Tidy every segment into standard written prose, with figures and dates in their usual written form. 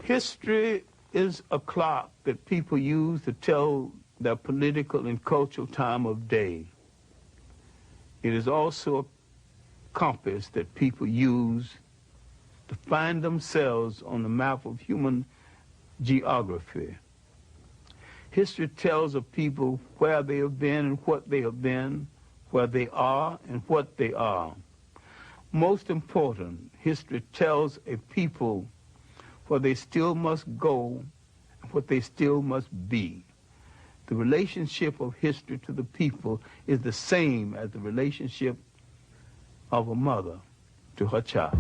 History is a clock that people use to tell their political and cultural time of day. It is also a compass that people use to find themselves on the map of human geography. History tells of people where they have been and what they have been, where they are and what they are. Most important, history tells a people where they still must go and what they still must be. The relationship of history to the people is the same as the relationship of a mother to her child.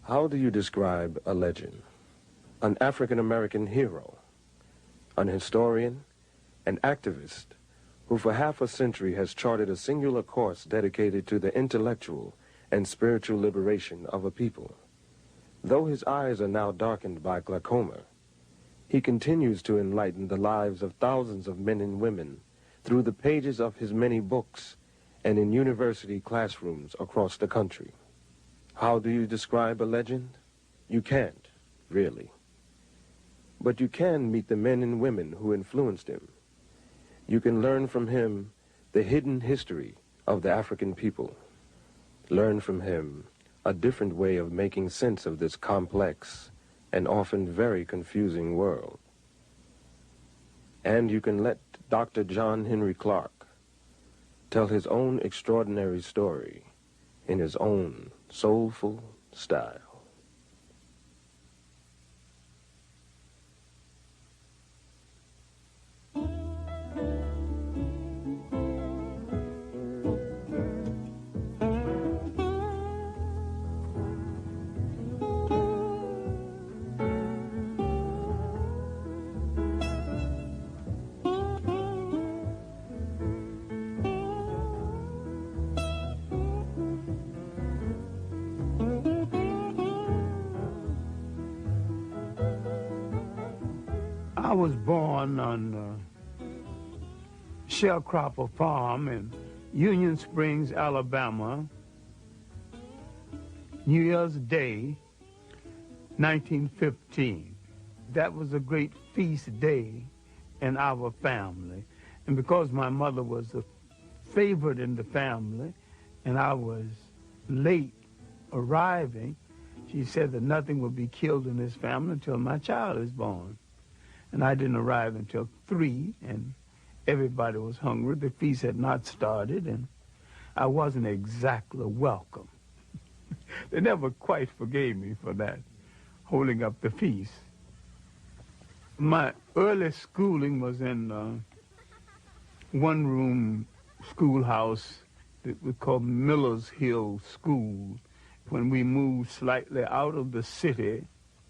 How do you describe a legend? An African-American hero, an historian, an activist who for half a century has charted a singular course dedicated to the intellectual and spiritual liberation of a people. Though his eyes are now darkened by glaucoma, he continues to enlighten the lives of thousands of men and women through the pages of his many books and in university classrooms across the country. How do you describe a legend? You can't, really. But you can meet the men and women who influenced him. You can learn from him the hidden history of the African people. Learn from him a different way of making sense of this complex and often very confusing world. And you can let Dr. John Henrik Clarke tell his own extraordinary story in his own soulful style. I was born on Sharecropper Farm in Union Springs, Alabama, New Year's Day, 1915. That was a great feast day in our family. And because my mother was a favorite in the family and I was late arriving, she said that nothing would be killed in this family until my child is born. And I didn't arrive until 3, and everybody was hungry. The feast had not started, and I wasn't exactly welcome. They never quite forgave me for that, holding up the feast. My early schooling was in one-room schoolhouse that we called Miller's Hill School. When we moved slightly out of the city,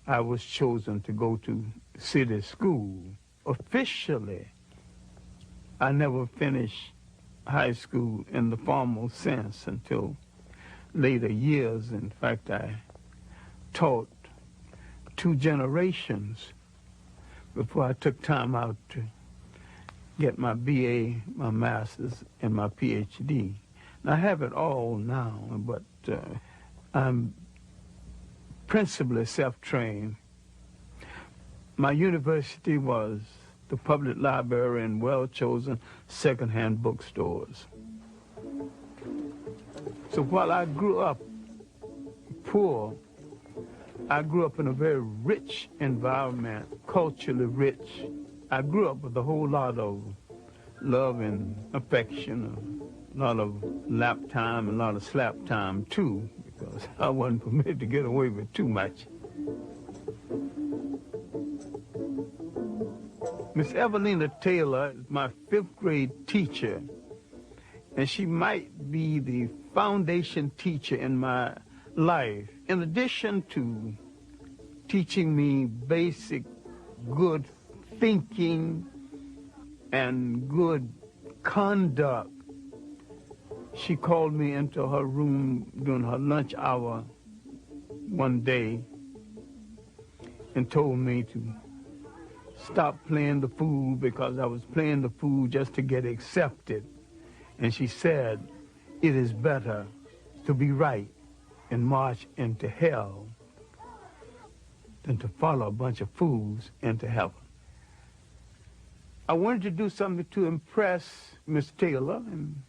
I was chosen to go to city school. Officially, I never finished high school in the formal sense until later years. In fact, I taught 2 generations before I took time out to get my BA, my master's, and my PhD. And I have it all now, but I'm principally self-trained. My university was the public library and well-chosen second-hand bookstores. So while I grew up poor, I grew up in a very rich environment, culturally rich. I grew up with a whole lot of love and affection, a lot of lap time and a lot of slap time too, because I wasn't permitted to get away with too much. Miss Evelina Taylor is my 5th grade teacher, and she might be the foundation teacher in my life. In addition to teaching me basic good thinking and good conduct, she called me into her room during her lunch hour one day and told me to stop playing the fool because I was playing the fool just to get accepted. And she said, it is better to be right and march into hell than to follow a bunch of fools into heaven. I wanted to do something to impress Miss Taylor, and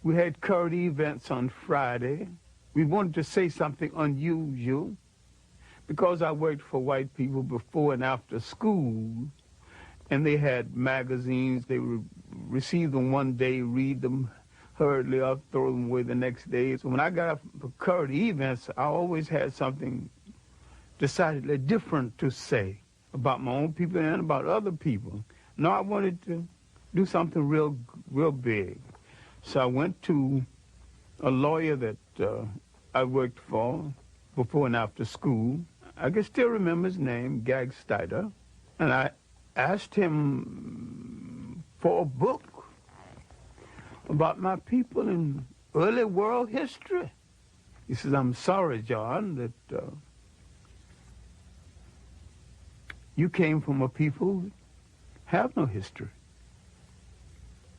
we had current events on Friday. We wanted to say something unusual because I worked for white people before and after school, and they had magazines. They would receive them one day, read them hurriedly up, throw them away the next day. So when I got up for current events, I always had something decidedly different to say about my own people and about other people. No, I wanted to do something real big. So I went to a lawyer that I worked for before and after school. I can still remember his name, Gag Steiner, and I asked him for a book about my people in early world history. He says, I'm sorry, John, that you came from a people who have no history.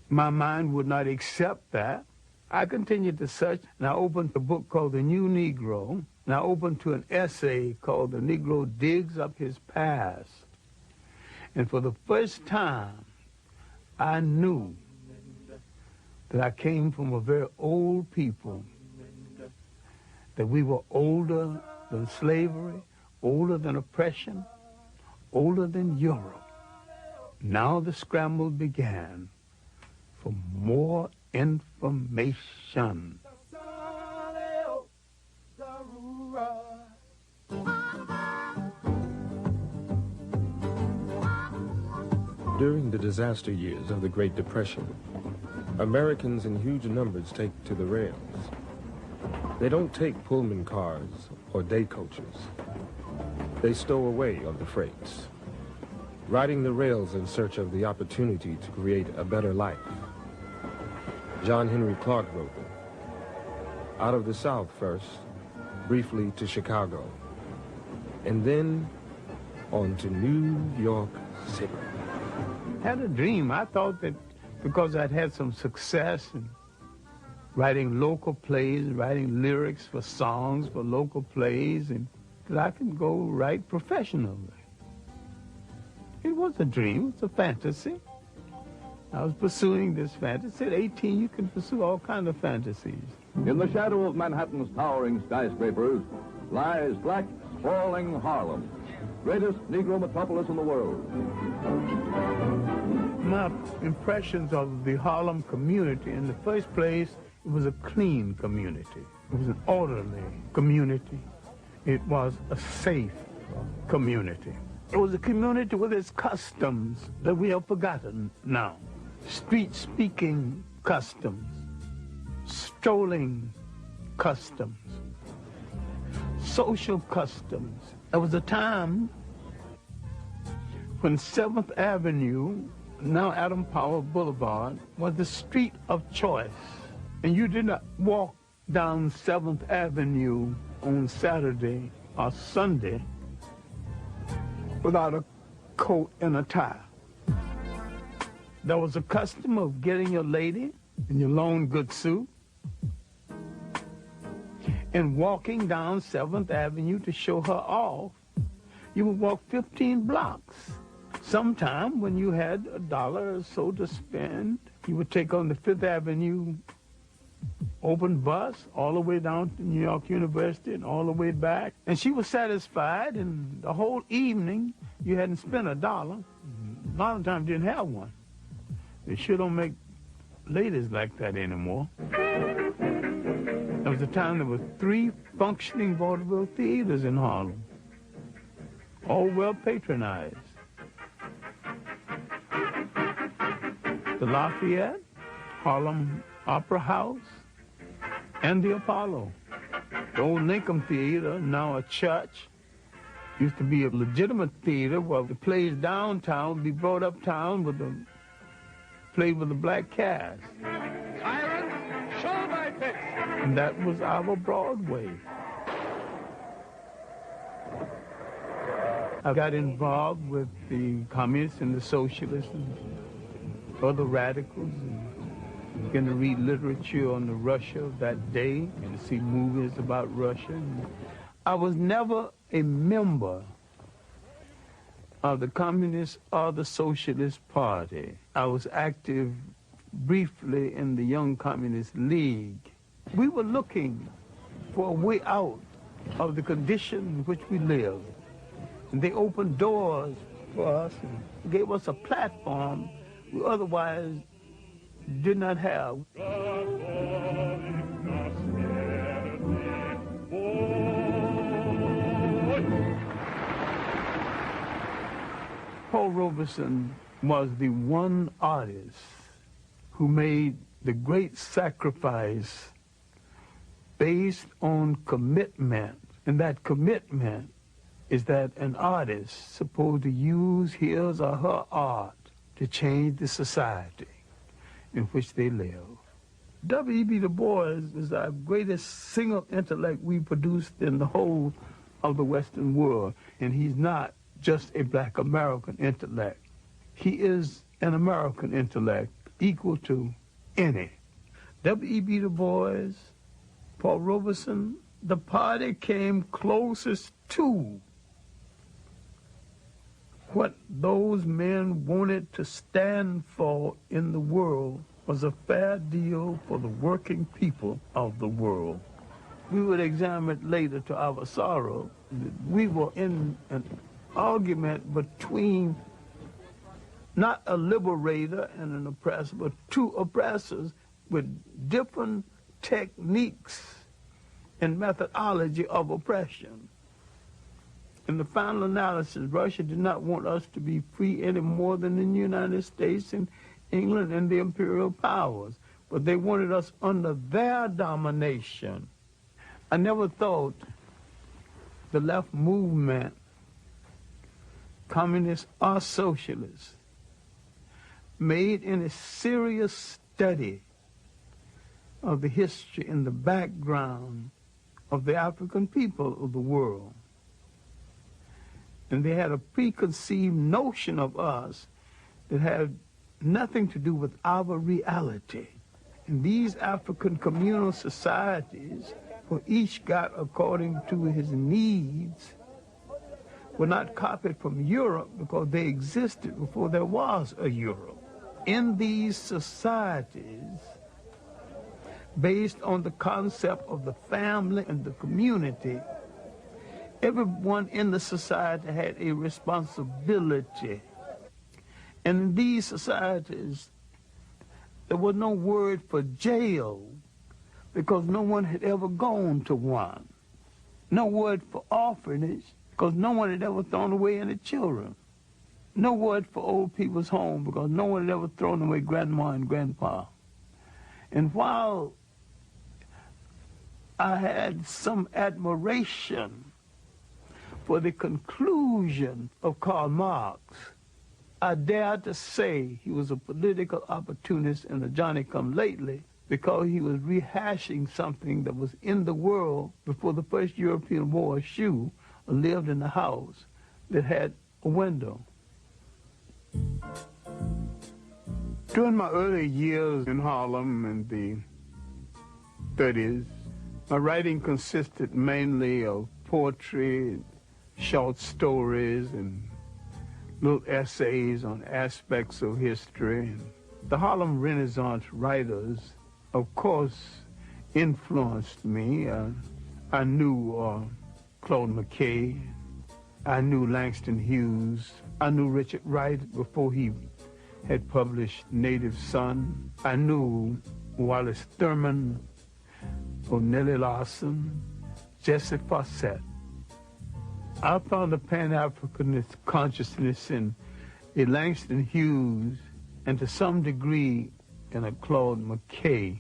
My mind would not accept that. I continued to search, and I opened a book called The New Negro, and I opened to an essay called The Negro Digs Up His Past. And for the first time, I knew that I came from a very old people, that we were older than slavery, older than oppression, older than Europe. Now the scramble began for more information. During the disaster years of the Great Depression, Americans in huge numbers take to the rails. They don't take Pullman cars or day coaches. They stow away on the freights, riding the rails in search of the opportunity to create a better life. John Henrik Clarke wrote them. Out of the South first, briefly to Chicago, and then on to New York City. I had a dream. I thought that because I'd had some success in writing local plays, writing lyrics for songs for local plays, and that I could go write professionally. It was a dream. It was a fantasy. I was pursuing this fantasy. At 18, you can pursue all kinds of fantasies. In the shadow of Manhattan's towering skyscrapers lies black, sprawling Harlem, greatest Negro metropolis in the world. My impressions of the Harlem community, in the first place, it was a clean community. It was an orderly community. It was a safe community. It was a community with its customs that we have forgotten now. Street-speaking customs, strolling customs, social customs. There was a time when 7th Avenue, now Adam Powell Boulevard, was the street of choice. And you did not walk down 7th Avenue on Saturday or Sunday without a coat and a tie. There was a custom of getting your lady in your long good suit and walking down 7th Avenue to show her off. You would walk 15 blocks. Sometime when you had $1 or so to spend, you would take on the 5th Avenue open bus all the way down to New York University and all the way back. And she was satisfied, and the whole evening you hadn't spent $1. A lot of times you didn't have one. They sure don't make ladies like that anymore. There was a time there were 3 functioning vaudeville theaters in Harlem, all well patronized. The Lafayette, Harlem Opera House, and the Apollo. The old Lincoln Theater, now a church, used to be a legitimate theater where the plays downtown would be brought uptown played with a black cast. Silence, show my pitch. And that was our Broadway. I got involved with the communists and the socialists and other radicals, and began to read literature on the Russia of that day and to see movies about Russia. I was never a member of the Communist or the Socialist Party. I was active briefly in the Young Communist League. We were looking for a way out of the condition in which we lived. And they opened doors for us and gave us a platform we otherwise did not have. Paul Robeson was the one artist who made the great sacrifice based on commitment. And that commitment is that an artist supposed to use his or her art to change the society in which they live. W.E.B. Du Bois is our greatest single intellect we produced in the whole of the Western world. And he's not just a black American intellect. He is an American intellect equal to any. W.E.B. Du Bois, Paul Robeson, the party came closest to what those men wanted to stand for in the world was a fair deal for the working people of the world. We would examine it later to our sorrow. We were in an argument between not a liberator and an oppressor, but 2 oppressors with different techniques and methodology of oppression. In the final analysis, Russia did not want us to be free any more than the United States and England and the imperial powers, but they wanted us under their domination. I never thought the left movement, communist or socialist, made any serious study of the history and the background of the African people of the world. And they had a preconceived notion of us that had nothing to do with our reality. And these African communal societies, where each got according to his needs, were not copied from Europe because they existed before there was a Europe. In these societies, based on the concept of the family and the community, everyone in the society had a responsibility. And in these societies, there was no word for jail because no one had ever gone to one. No word for orphanage because no one had ever thrown away any children. No word for old people's home because no one had ever thrown away grandma and grandpa. And while I had some admiration for the conclusion of Karl Marx, I dare to say he was a political opportunist and a Johnny-come-lately because he was rehashing something that was in the world before the first European wore a shoe or lived in a house that had a window. During my early years in Harlem in the 30s, my writing consisted mainly of poetry, short stories, and little essays on aspects of history. The Harlem Renaissance writers, of course, influenced me. I knew Claude McKay. I knew Langston Hughes. I knew Richard Wright before he had published Native Son. I knew Wallace Thurman, O'Neill Larson, Jesse Fawcett. I found a Pan-Africanist consciousness in a Langston Hughes and to some degree in a Claude McKay.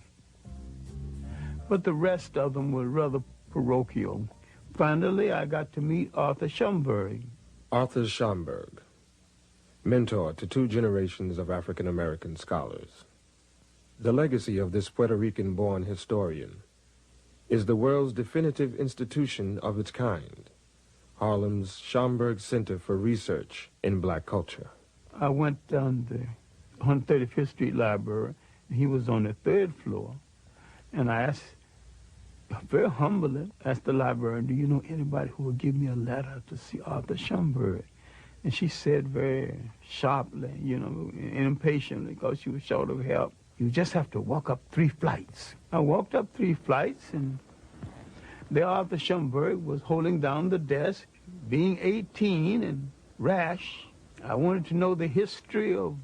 But the rest of them were rather parochial. Finally, I got to meet Arthur Schomburg. Arthur Schomburg, mentor to 2 generations of African-American scholars. The legacy of this Puerto Rican-born historian is the world's definitive institution of its kind, Harlem's Schomburg Center for Research in Black Culture. I went down the 135th Street Library, and he was on the 3rd floor, and I asked, very humbly, asked the librarian, do you know anybody who would give me a letter to see Arthur Schomburg? And she said very sharply, and impatiently, because she was short of help, you just have to walk up 3 flights. I walked up 3 flights, and there Arthur Schomburg was holding down the desk, being 18 and rash. I wanted to know the history of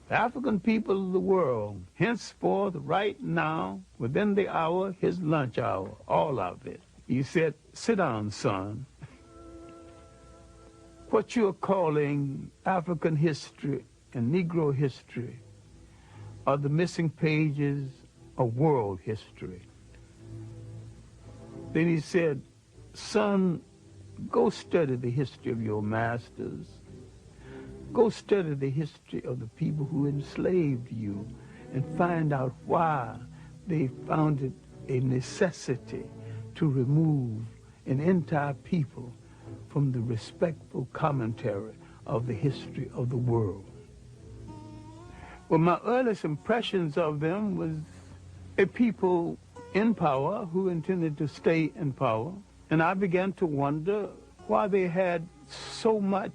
African people of the world, henceforth, right now, within the hour, his lunch hour, all of it. He said, sit down, son. What you're calling African history and Negro history are the missing pages of world history. Then he said, son, go study the history of your masters. Go study the history of the people who enslaved you and find out why they found it a necessity to remove an entire people from the respectful commentary of the history of the world. Well, my earliest impressions of them was a people in power who intended to stay in power, and I began to wonder why they had so much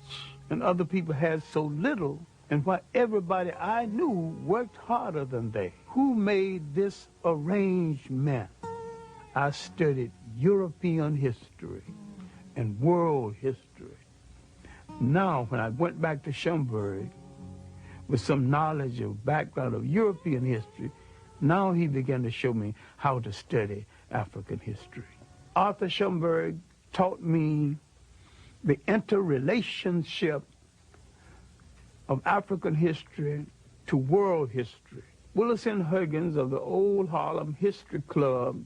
and other people had so little, and why everybody I knew worked harder than they. Who made this arrangement? I studied European history and world history. Now, when I went back to Schomburg with some knowledge of background of European history, now he began to show me how to study African history. Arthur Schomburg taught me the interrelationship of African history to world history. Willis N. Huggins of the Old Harlem History Club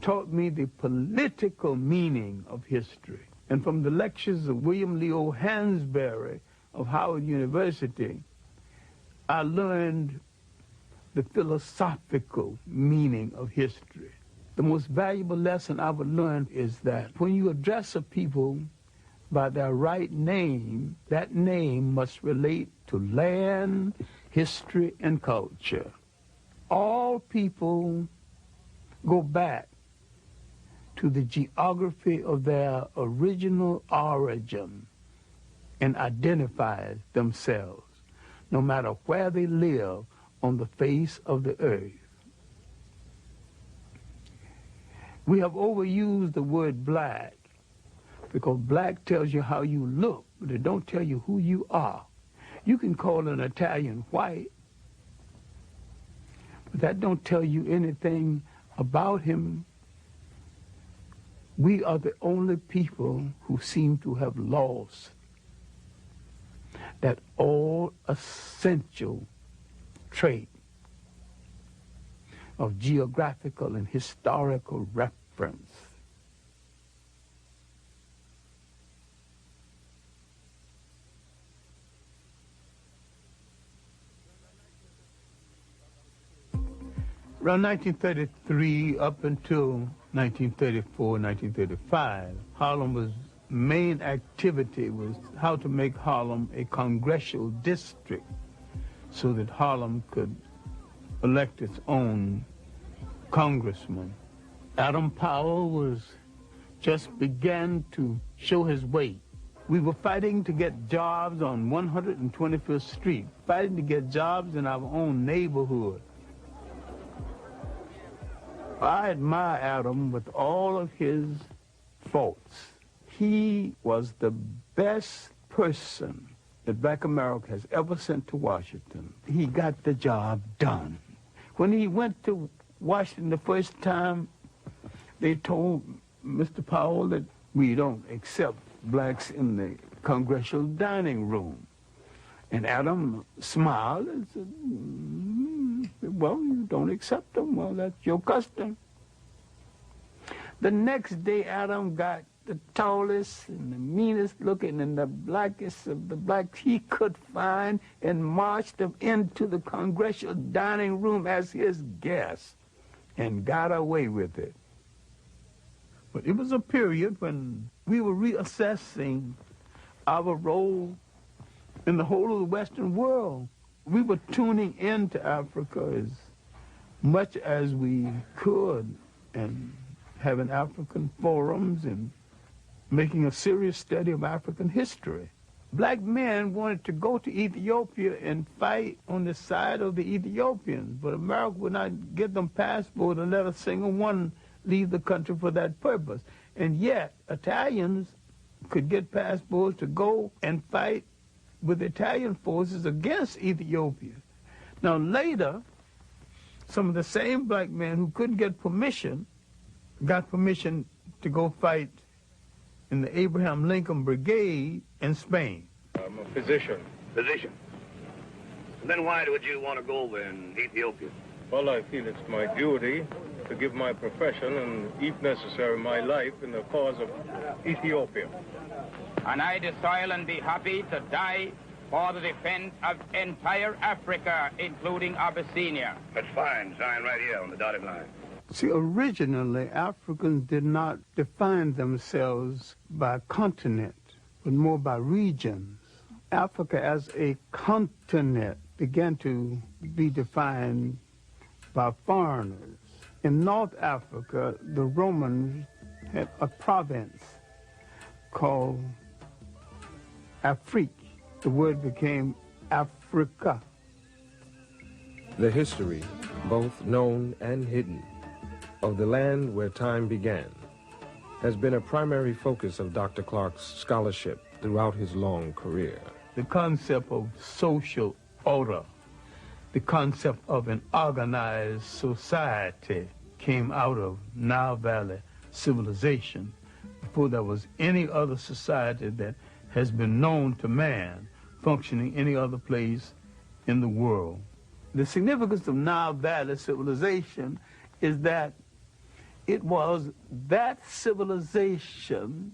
taught me the political meaning of history. And from the lectures of William Leo Hansberry of Howard University, I learned the philosophical meaning of history. The most valuable lesson I would learn is that when you address a people by their right name, that name must relate to land, history, and culture. All people go back to the geography of their original origin and identify themselves, no matter where they live on the face of the earth. We have overused the word black because black tells you how you look, but it don't tell you who you are. You can call an Italian white, but that don't tell you anything about him. We are the only people who seem to have lost that all essential trait of geographical and historical reference. Around 1933 up until 1934, 1935, Harlem's main activity was how to make Harlem a congressional district so that Harlem could elect its own congressman. Adam Powell was just began to show his weight. We were fighting to get jobs on 125th Street, fighting to get jobs in our own neighborhood. I admire Adam with all of his faults. He was the best person that Black America has ever sent to Washington. He got the job done. When he went to Washington the first time, they told Mr. Powell that we don't accept blacks in the congressional dining room. And Adam smiled and said, well, you don't accept them. Well, that's your custom. The next day, Adam got the tallest and the meanest looking and the blackest of the blacks he could find and marched them into the congressional dining room as his guest and got away with it. But it was a period when we were reassessing our role in the whole of the Western world. We were tuning into Africa as much as we could and having African forums and making a serious study of African history. Black men wanted to go to Ethiopia and fight on the side of the Ethiopians, but America would not give them passports and let a single one leave the country for that purpose. And yet, Italians could get passports to go and fight with Italian forces against Ethiopia. Now later, some of the same black men who couldn't get permission got permission to go fight in the Abraham Lincoln Brigade in Spain. I'm a physician. Physician? And then why would you want to go over in Ethiopia? Well, I feel it's my duty to give my profession and, if necessary, my life in the cause of Ethiopia. And I the soil and be happy to die for the defense of entire Africa, including Abyssinia. That's fine. Sign right here on the dotted line. See, originally, Africans did not define themselves by continent, but more by regions. Africa as a continent began to be defined by foreigners. In North Africa, the Romans had a province called Afrique. The word became Africa. The history, both known and hidden, of the land where time began has been a primary focus of Dr. Clarke's scholarship throughout his long career. The concept of social order, the concept of an organized society came out of Nile Valley civilization before there was any other society that has been known to man functioning any other place in the world. The significance of Nile Valley civilization is that it was that civilization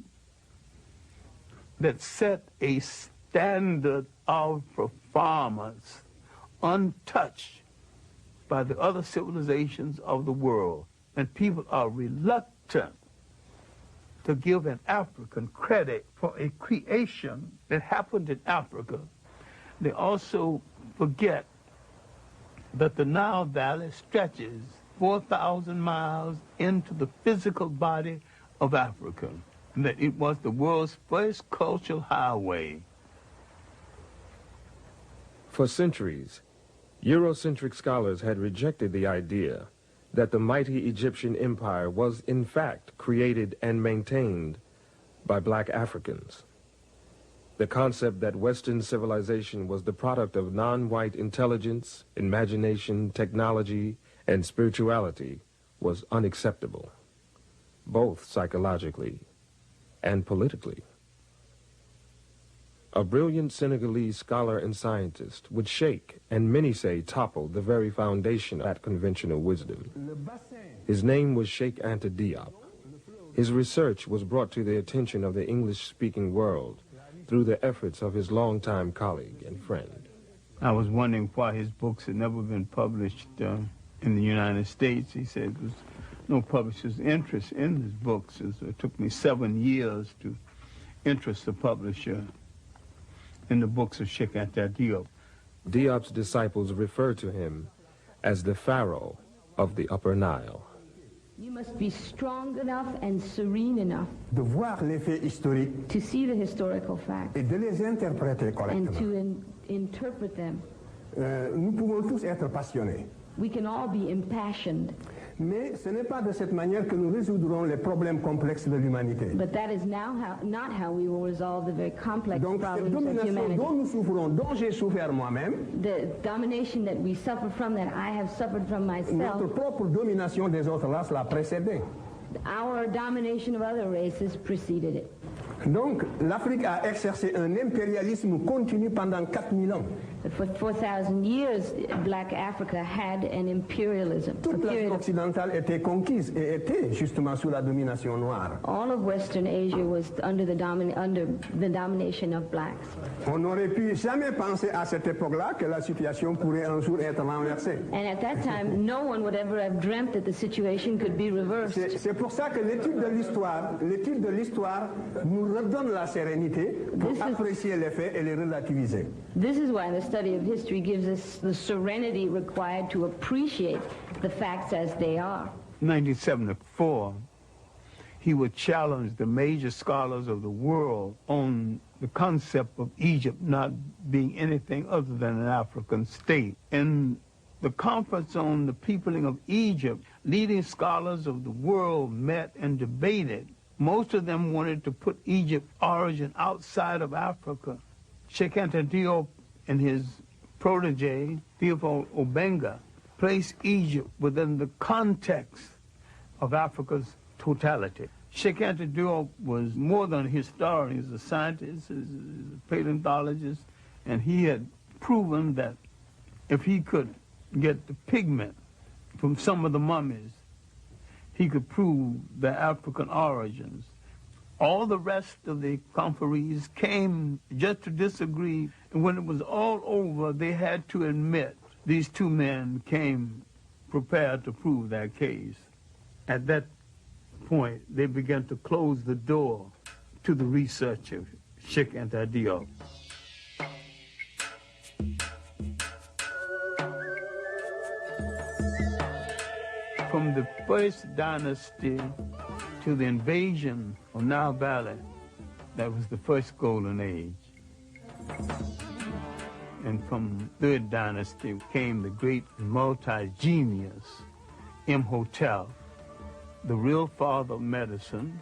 that set a standard of performance untouched by the other civilizations of the world. And people are reluctant to give an African credit for a creation that happened in Africa. They also forget that the Nile Valley stretches 4,000 miles into the physical body of Africa, and that it was the world's first cultural highway. For centuries, Eurocentric scholars had rejected the idea that the mighty Egyptian empire was in fact created and maintained by black Africans. The concept that Western civilization was the product of non-white intelligence, imagination, technology, and spirituality was unacceptable, both psychologically and politically. A brilliant Senegalese scholar and scientist would shake, and many say topple, the very foundation of that conventional wisdom. His name was Sheikh Anta Diop. His research was brought to the attention of the English-speaking world through the efforts of his longtime colleague and friend. I was wondering why his books had never been published in the United States. He said there was no publisher's interest in his books. And so it took me 7 years to interest the publisher in the books of Sheikh Anta Diop. Diop's disciples refer to him as the Pharaoh of the Upper Nile. You must be strong enough and serene enough de voir les faits historiques to see the historical facts et de les interpréter and correctement. to interpret them. Nous pouvons tous être passionnés, We can all be impassioned, Mais ce n'est pas de cette manière que nous résoudrons les problèmes complexes de l'humanité. But that is now not how we will resolve the very complex Donc cette problems of domination humanity. dont nous souffrons, dont j'ai souffert moi-même, The domination that we suffer from, that I have suffered from notre myself, propre domination des autres races l'a précédé. our domination of other races preceded it. Donc l'Afrique a exercé un impérialisme continu pendant 4000 ans. But for 4,000 years, Black Africa had an imperialism. Toute l'Afrique occidentale était conquise et était justement sous la domination noire. All of Western Asia was under the domination of blacks. On n'aurait pu jamais penser à cette époque-là que la situation pourrait un jour être renversée. And at that time, no one would ever have dreamt that the situation could be reversed. C'est pour ça que l'étude de l'histoire nous redonne la sérénité pour apprécier les faits et les relativiser. This is why the study of history gives us the serenity required to appreciate the facts as they are. In 1974, he would challenge the major scholars of the world on the concept of Egypt not being anything other than an African state. In the conference on the peopling of Egypt, leading scholars of the world met and debated. Most of them wanted to put Egypt's origin outside of Africa. Sheikh Anta Diop and his protege, Theophile Obenga, placed Egypt within the context of Africa's totality. Sheikh Anta Diop was more than a historian. He was a scientist, he was a paleontologist, and he had proven that if he could get the pigment from some of the mummies, he could prove their African origins. All the rest of the conferees came just to disagree, and when it was all over, they had to admit these two men came prepared to prove their case. At that point, they began to close the door to the research of Sheikh Anta Diop. From the first dynasty to the invasion of Nile Valley, that was the first golden age. And from third dynasty came the great multi-genius Imhotep, the real father of medicine,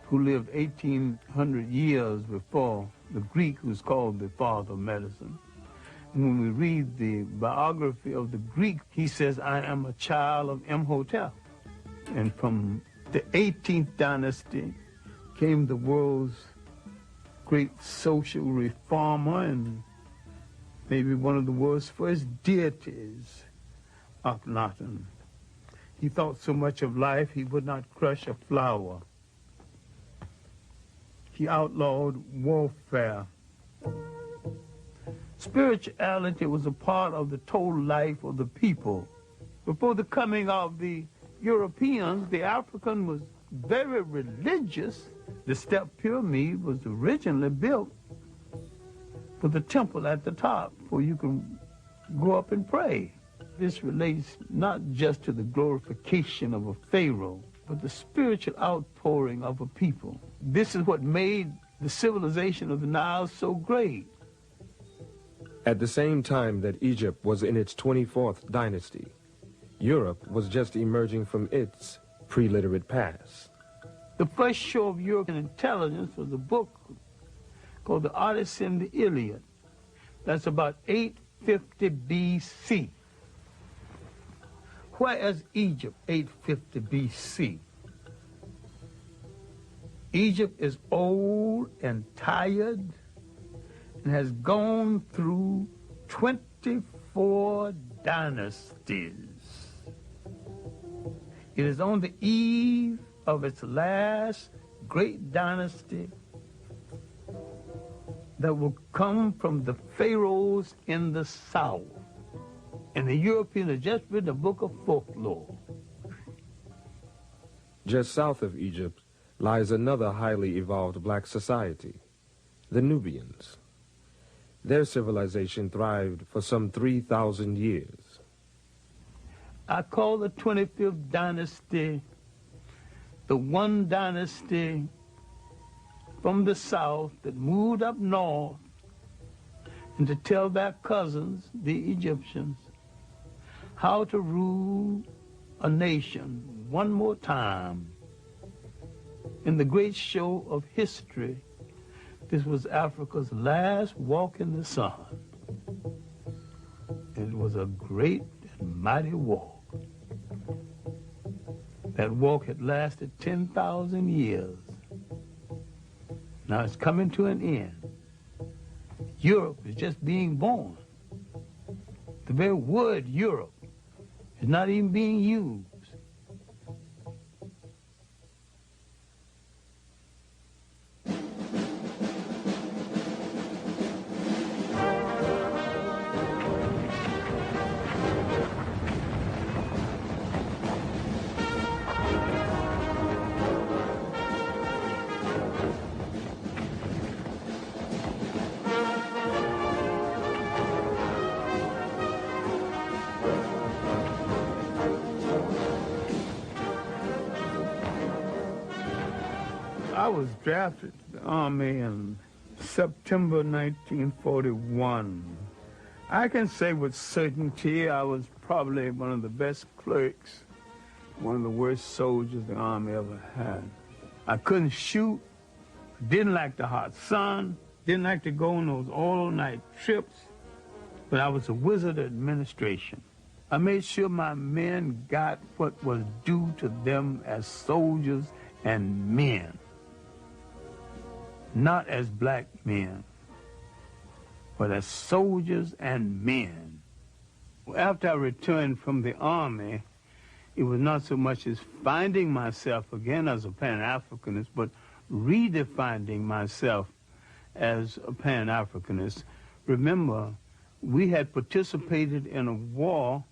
who lived 1,800 years before the Greek who's called the father of medicine. When we read the biography of the Greek, he says, I am a child of Imhotep. And from the 18th dynasty came the world's great social reformer and maybe one of the world's first deities, Akhenaten. He thought so much of life he would not crush a flower. He outlawed warfare. Spirituality was a part of the total life of the people. Before the coming of the Europeans, the African was very religious. The step pyramid was originally built with a temple at the top where you can go up and pray. This relates not just to the glorification of a pharaoh, but the spiritual outpouring of a people. This is what made the civilization of the Nile so great. At the same time that Egypt was in its 24th dynasty, Europe was just emerging from its pre-literate past. The first show of European intelligence was a book called the Odyssey and the Iliad. That's about 850 BC. Where is Egypt 850 BC? Egypt is old and tired and has gone through 24 dynasties. It is on the eve of its last great dynasty that will come from the pharaohs in the south. And the Europeans have just written a book of folklore. Just south of Egypt lies another highly evolved black society, the Nubians. Their civilization thrived for some 3,000 years. I call the 25th dynasty the one dynasty from the south that moved up north and to tell their cousins, the Egyptians, how to rule a nation one more time. In the great show of history, this was Africa's last walk in the sun. It was a great and mighty walk. That walk had lasted 10,000 years. Now it's coming to an end. Europe is just being born. The very word Europe is not even being used. I was drafted to the Army in September 1941. I can say with certainty I was probably one of the best clerks, one of the worst soldiers the Army ever had. I couldn't shoot, didn't like the hot sun, didn't like to go on those all-night trips, but I was a wizard of administration. I made sure my men got what was due to them as soldiers and men. Not as black men, but as soldiers and men. After I returned from the Army, it was not so much as finding myself again as a Pan-Africanist, but redefining myself as a Pan-Africanist. Remember, we had participated in a war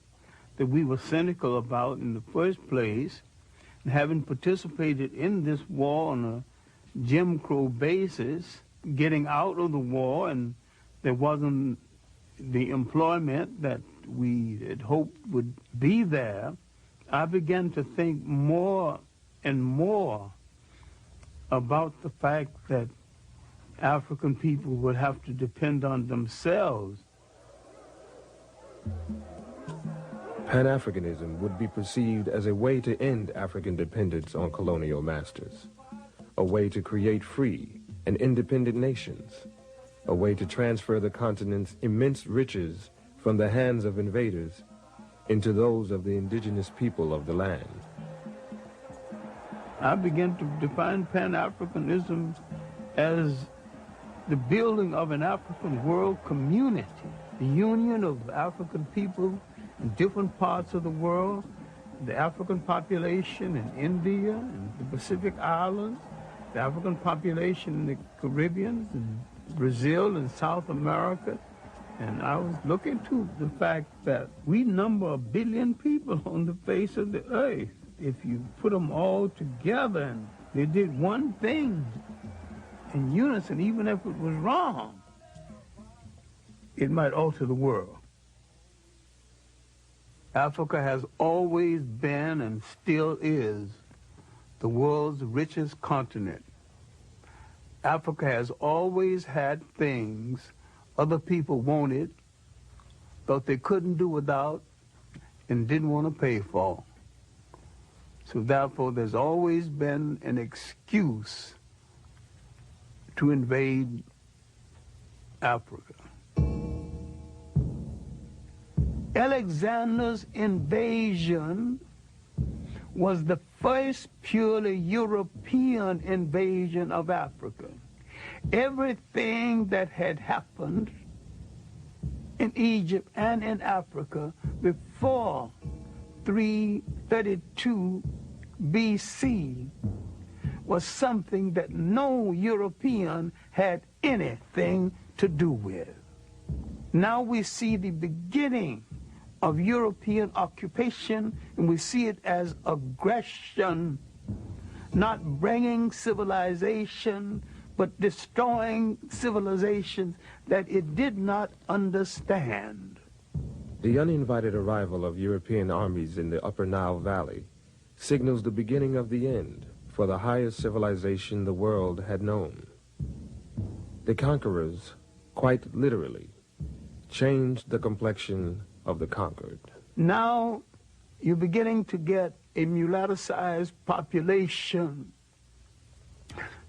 that we were cynical about in the first place, and having participated in this war on a Jim Crow basis, getting out of the war, and there wasn't the employment that we had hoped would be there, I began to think more and more about the fact that African people would have to depend on themselves. Pan-Africanism would be perceived as a way to end African dependence on colonial masters, a way to create free and independent nations, a way to transfer the continent's immense riches from the hands of invaders into those of the indigenous people of the land. I began to define Pan-Africanism as the building of an African world community, the union of African people in different parts of the world, the African population in India and the Pacific Islands, the African population in the Caribbean, and Brazil and South America. And I was looking to the fact that we number 1 billion people on the face of the earth. If you put them all together and they did one thing in unison, even if it was wrong, it might alter the world. Africa has always been and still is the world's richest continent. Africa has always had things other people wanted, thought they couldn't do without, and didn't want to pay for. So therefore, there's always been an excuse to invade Africa. Alexander's invasion was the first purely European invasion of Africa. Everything that had happened in Egypt and in Africa before 332 BC was something that no European had anything to do with. Now we see the beginning of European occupation, and we see it as aggression, not bringing civilization, but destroying civilizations that it did not understand. The uninvited arrival of European armies in the Upper Nile Valley signals the beginning of the end for the highest civilization the world had known. The conquerors, quite literally, changed the complexion of the conquered. Now you're beginning to get a mulatto-sized population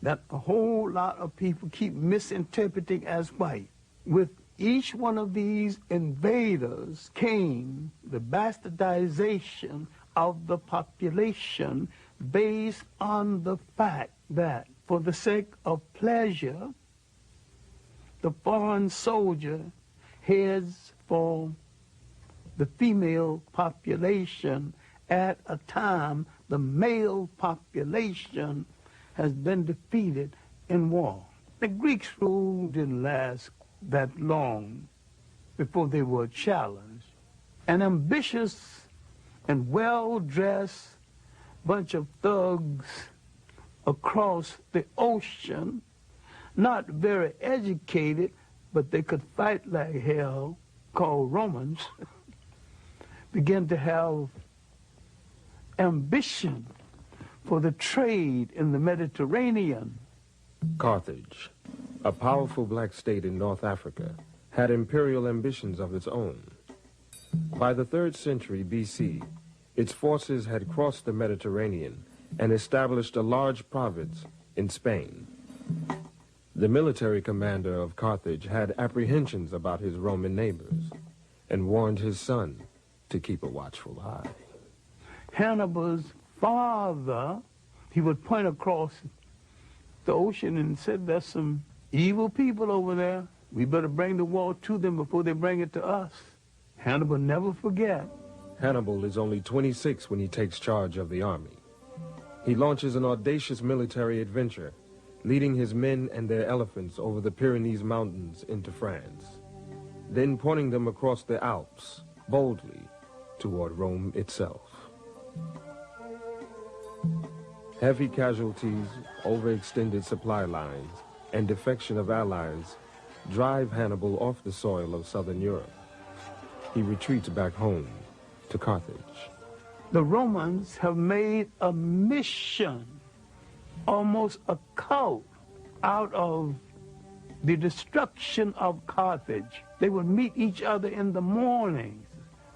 that a whole lot of people keep misinterpreting as white. With each one of these invaders came the bastardization of the population based on the fact that for the sake of pleasure, the foreign soldier heads for the female population at a time the male population has been defeated in war. The Greeks' rule didn't last that long before they were challenged. An ambitious and well-dressed bunch of thugs across the ocean, not very educated, but they could fight like hell, called Romans, began to have ambition for the trade in the Mediterranean. Carthage, a powerful black state in North Africa, had imperial ambitions of its own. By the 3rd century BC, its forces had crossed the Mediterranean and established a large province in Spain. The military commander of Carthage had apprehensions about his Roman neighbors and warned his son to keep a watchful eye. Hannibal's father, he would point across the ocean and said, there's some evil people over there. We better bring the war to them before they bring it to us. Hannibal never forget. Hannibal is only 26 when he takes charge of the army. He launches an audacious military adventure, leading his men and their elephants over the Pyrenees Mountains into France, then pointing them across the Alps boldly toward Rome itself. Heavy casualties, overextended supply lines, and defection of allies drive Hannibal off the soil of southern Europe. He retreats back home to Carthage. The Romans have made a mission, almost a cult, out of the destruction of Carthage. They would meet each other in the mornings.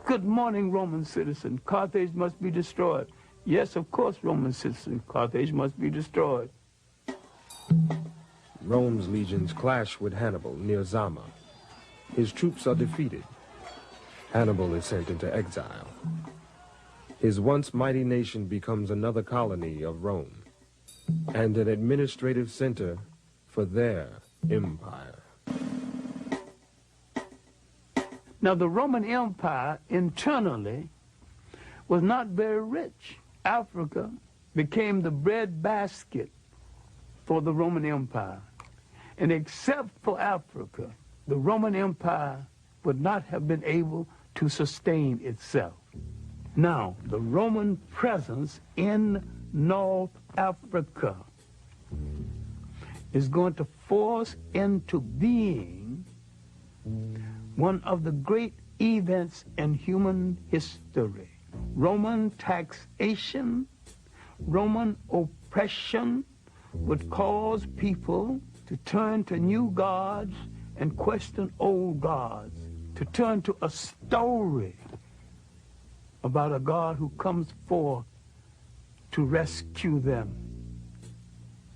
Good morning, Roman citizen. Carthage must be destroyed. Yes, of course, Roman citizen. Carthage must be destroyed. Rome's legions clash with Hannibal near Zama. His troops are defeated. Hannibal is sent into exile. His once mighty nation becomes another colony of Rome and an administrative center for their empire. Now, the Roman Empire internally was not very rich. Africa became the breadbasket for the Roman Empire. And except for Africa, the Roman Empire would not have been able to sustain itself. Now, the Roman presence in North Africa is going to force into being one of the great events in human history. Roman taxation, Roman oppression would cause people to turn to new gods and question old gods, to turn to a story about a God who comes forth to rescue them.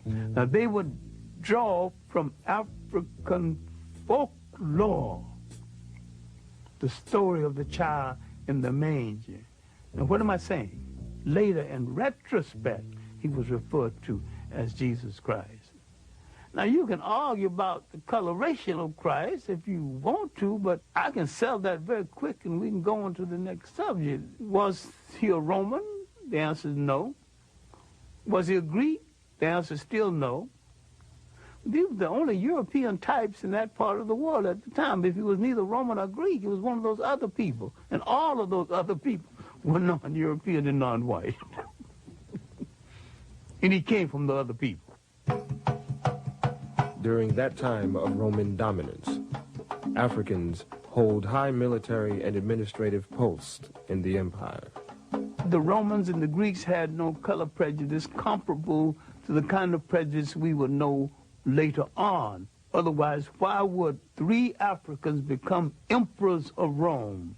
Now, they would draw from African folklore the story of the child in the manger. And what am I saying? Later, in retrospect, he was referred to as Jesus Christ. Now, you can argue about the coloration of Christ if you want to, but I can sell that very quick and we can go on to the next subject. Was he a Roman? The answer is no. Was he a Greek? The answer is still no. These were the only European types in that part of the world at the time. If he was neither Roman or Greek, he was one of those other people. And all of those other people were non-European and non-white. And he came from the other people. During that time of Roman dominance, Africans hold high military and administrative posts in the empire. The Romans and the Greeks had no color prejudice comparable to the kind of prejudice we would know later on. Otherwise, why would 3 Africans become emperors of Rome?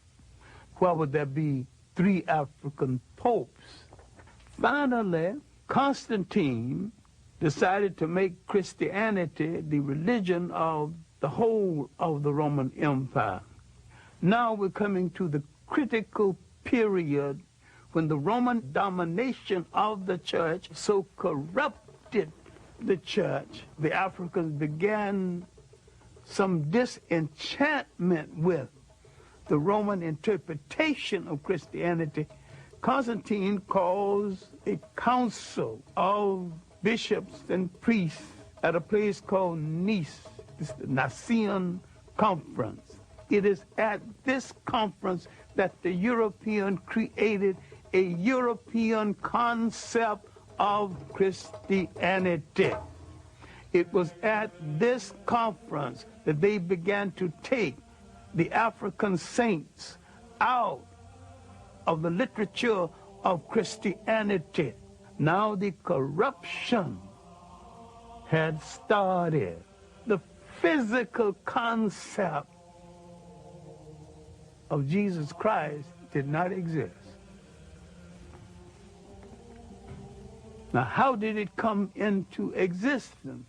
Why would there be 3 African popes. Finally, Constantine decided to make Christianity the religion of the whole of the Roman Empire. Now we're coming to the critical period when the Roman domination of the church so corrupted the church, the Africans began some disenchantment with the Roman interpretation of Christianity. Constantine calls a council of bishops and priests at a place called Nice. It's the Nicene Conference. It is at this conference that the European created a European concept of Christianity. It was at this conference that they began to take the African saints out of the literature of Christianity. Now the corruption had started. The physical concept of Jesus Christ did not exist. Now, how did it come into existence?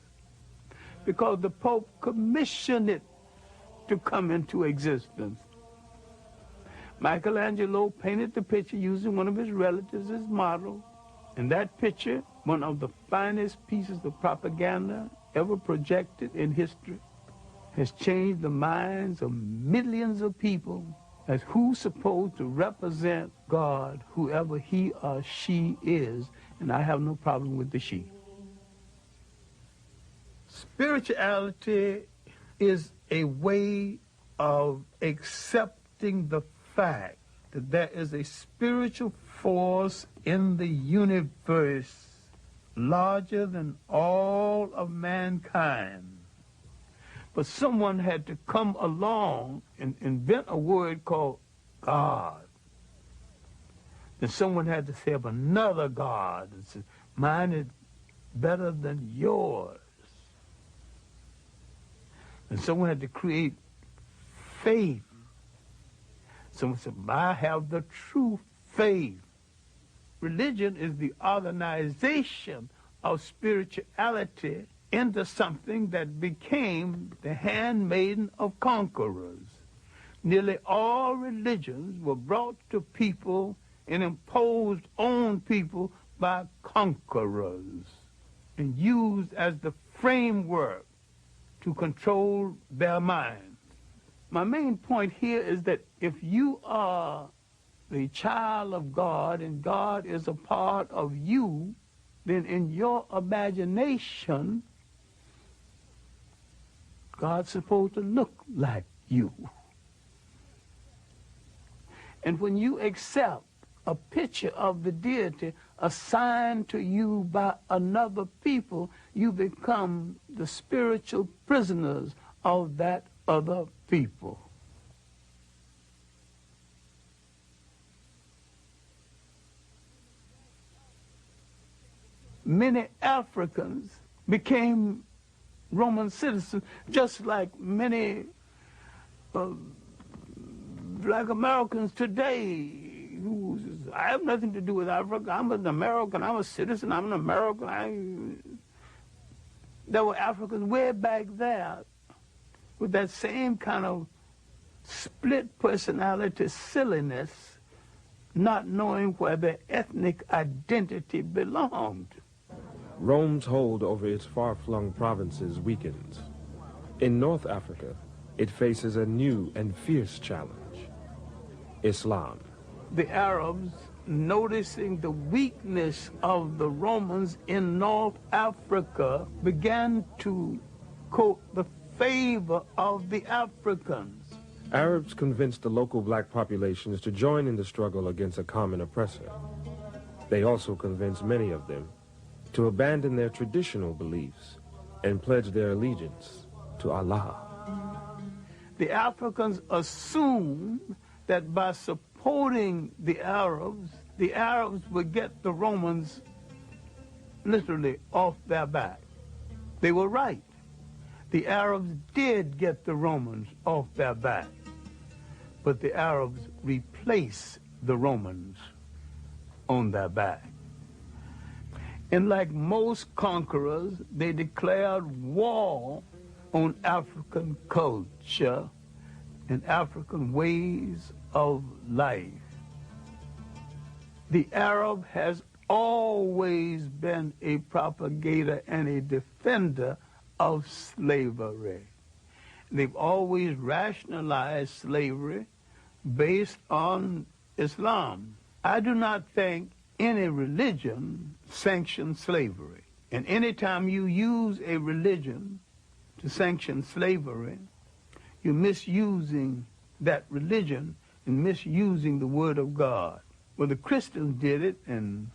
Because the Pope commissioned it to come into existence. Michelangelo painted the picture using one of his relatives as model. And that picture, one of the finest pieces of propaganda ever projected in history, has changed the minds of millions of people as who's supposed to represent God, whoever he or she is, and I have no problem with the she. Spirituality is a way of accepting the fact that there is a spiritual force in the universe larger than all of mankind. But someone had to come along and invent a word called God. Then someone had to say of another God, and say, mine is better than yours. And someone had to create faith. Someone said, I have the true faith. Religion is the organization of spirituality into something that became the handmaiden of conquerors. Nearly all religions were brought to people and imposed on people by conquerors and used as the framework to control their minds. My main point here is that if you are the child of God and God is a part of you, then in your imagination, God's supposed to look like you. And when you accept a picture of the deity assigned to you by another people, you become the spiritual prisoners of that other people. Many Africans became Roman citizens, just like many black Americans today. I have nothing to do with Africa. I'm an American. I'm a citizen. I'm an American. There were Africans way back there with that same kind of split personality silliness, not knowing where their ethnic identity belonged. Rome's hold over its far-flung provinces weakens. In North Africa, it faces a new and fierce challenge: Islam. The Arabs, noticing the weakness of the Romans in North Africa, began to court the favor of the Africans. Arabs convinced the local black populations to join in the struggle against a common oppressor. They also convinced many of them to abandon their traditional beliefs and pledge their allegiance to Allah. The Africans assumed that by supporting the Arabs would get the Romans literally off their back. They were right. The Arabs did get the Romans off their back, but the Arabs replaced the Romans on their back. And like most conquerors, they declared war on African culture and African ways of life. The Arab has always been a propagator and a defender of slavery. They've always rationalized slavery based on Islam. I do not think any religion sanctions slavery. And anytime you use a religion to sanction slavery, you're misusing that religion and misusing the word of God. Well, the Christians did it, and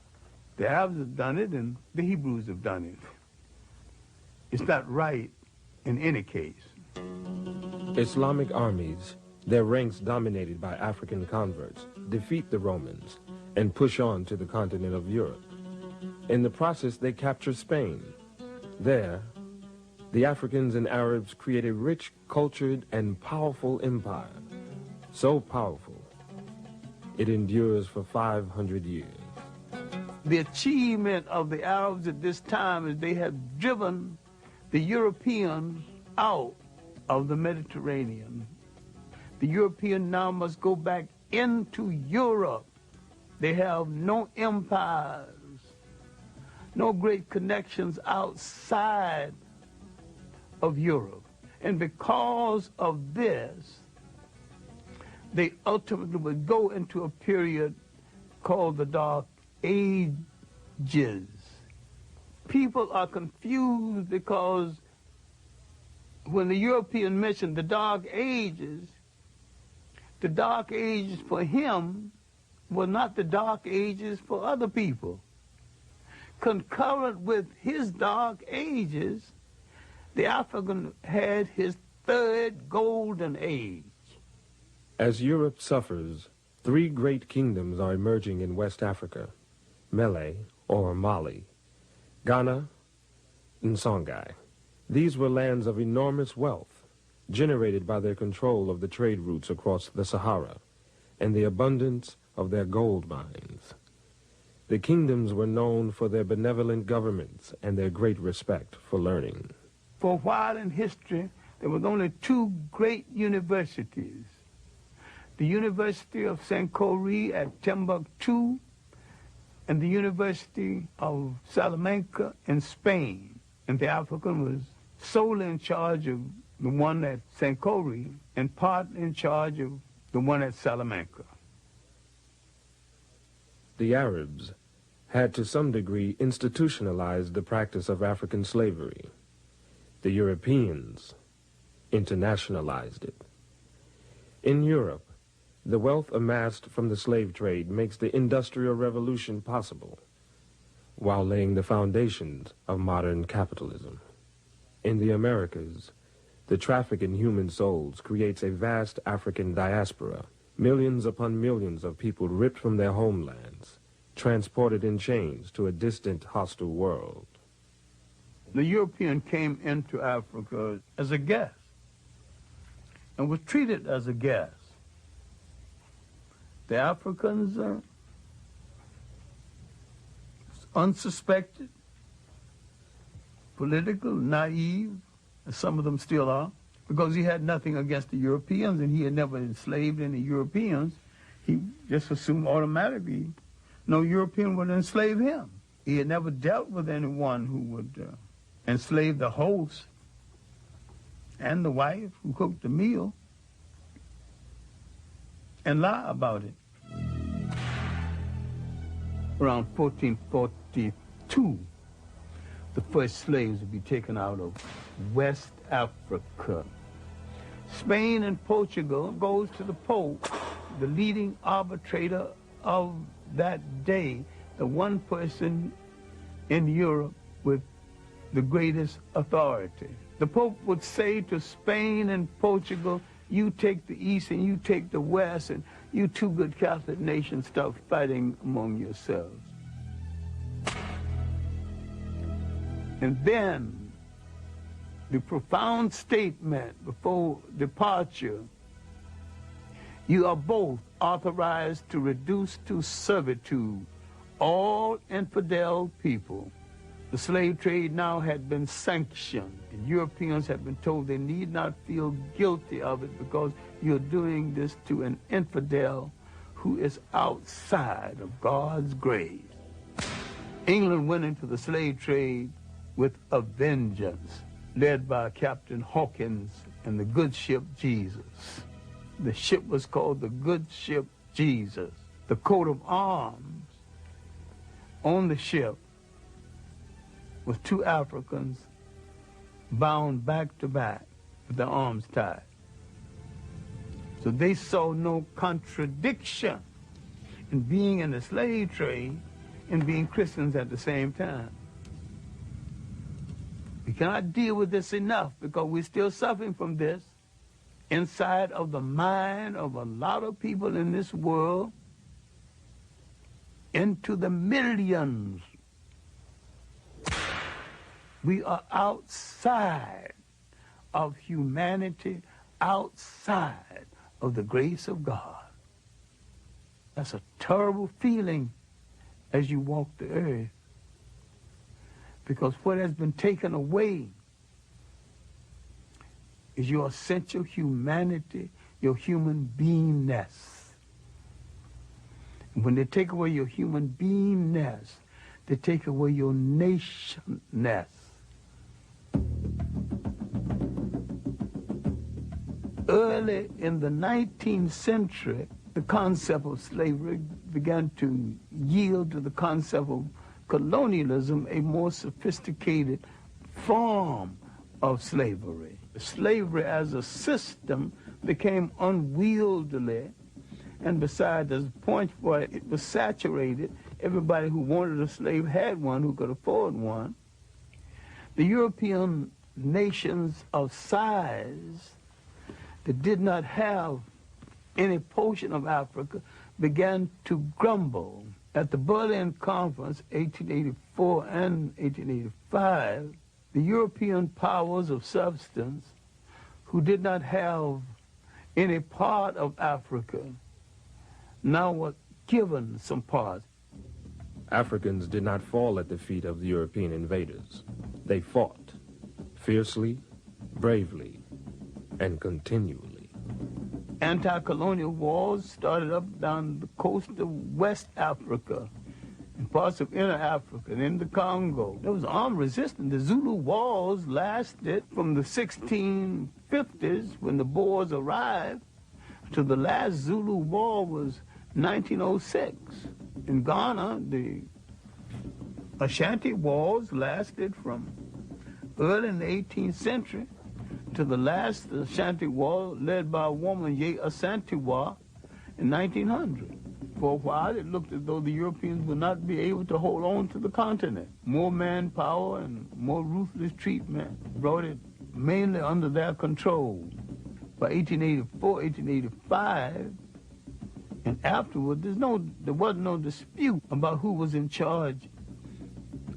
the Arabs have done it, and the Hebrews have done it. It's not right in any case. Islamic armies, their ranks dominated by African converts, defeat the Romans and push on to the continent of Europe. In the process, they capture Spain. There, the Africans and Arabs create a rich, cultured, and powerful empire. So powerful, it endures for 500 years. The achievement of the Arabs at this time is they have driven the Europeans out of the Mediterranean. The European now must go back into Europe. They have no empires, no great connections outside of Europe. And because of this, they ultimately would go into a period called the Dark Ages. People are confused because when the European mentioned the Dark Ages for him were not the Dark Ages for other people. Concurrent with his Dark Ages, the African had his third golden age. As Europe suffers, three great kingdoms are emerging in West Africa: Mele, or Mali, Ghana, and Songhai. These were lands of enormous wealth, generated by their control of the trade routes across the Sahara and the abundance of their gold mines. The kingdoms were known for their benevolent governments and their great respect for learning. For a while in history, there was only two great universities: the University of Sankore at Timbuktu and the University of Salamanca in Spain. And the African was solely in charge of the one at Sankore and part in charge of the one at Salamanca. The Arabs had to some degree institutionalized the practice of African slavery. The Europeans internationalized it. In Europe, the wealth amassed from the slave trade makes the Industrial Revolution possible, while laying the foundations of modern capitalism. In the Americas, the traffic in human souls creates a vast African diaspora, millions upon millions of people ripped from their homelands, transported in chains to a distant, hostile world. The European came into Africa as a guest and was treated as a guest. The Africans are unsuspected, political, naive, as some of them still are, because he had nothing against the Europeans and he had never enslaved any Europeans. He just assumed automatically no European would enslave him. He had never dealt with anyone who would enslave the host and the wife who cooked the meal and lie about it. Around 1442, the first slaves would be taken out of West Africa. Spain and Portugal goes to the Pope, the leading arbitrator of that day, the one person in Europe with the greatest authority. The Pope would say to Spain and Portugal, you take the East and you take the West, and you two good Catholic nations start fighting among yourselves. And then the profound statement before departure You are both authorized to reduce to servitude all infidel people. The slave trade now had been sanctioned, and Europeans had been told they need not feel guilty of it because you're doing this to an infidel who is outside of God's grace. England went into the slave trade with a vengeance, led by Captain Hawkins and the good ship Jesus. The ship was called the good ship Jesus. The coat of arms on the ship was two Africans bound back to back with their arms tied. So they saw no contradiction in being in the slave trade and being Christians at the same time. We cannot deal with this enough because we're still suffering from this inside of the mind of a lot of people in this world, into the millions. We are outside of humanity, outside of the grace of God. That's a terrible feeling as you walk the earth, because what has been taken away is your essential humanity, your human beingness. And when they take away your human beingness, they take away your nationness. Early in the 19th century, the concept of slavery began to yield to the concept of colonialism, a more sophisticated form of slavery. Slavery as a system became unwieldy, and besides, there's a point where it was saturated. Everybody who wanted a slave had one, who could afford one. The European nations of size that did not have any portion of Africa began to grumble. At the Berlin Conference, 1884 and 1885, the European powers of substance who did not have any part of Africa now were given some parts. Africans did not fall at the feet of the European invaders. They fought fiercely, bravely, and continually. Anti-colonial wars started up down the coast of West Africa and parts of Inner Africa and in the Congo. There was armed resistance. The Zulu wars lasted from the 1650s when the Boers arrived to the last Zulu war was 1906. In Ghana, the Ashanti wars lasted from early in the 18th century to the last Ashanti war led by a woman, Ye Asantewa, in 1900. For a while, it looked as though the Europeans would not be able to hold on to the continent. More manpower and more ruthless treatment brought it mainly under their control. By 1884, 1885, and afterward, there was no dispute about who was in charge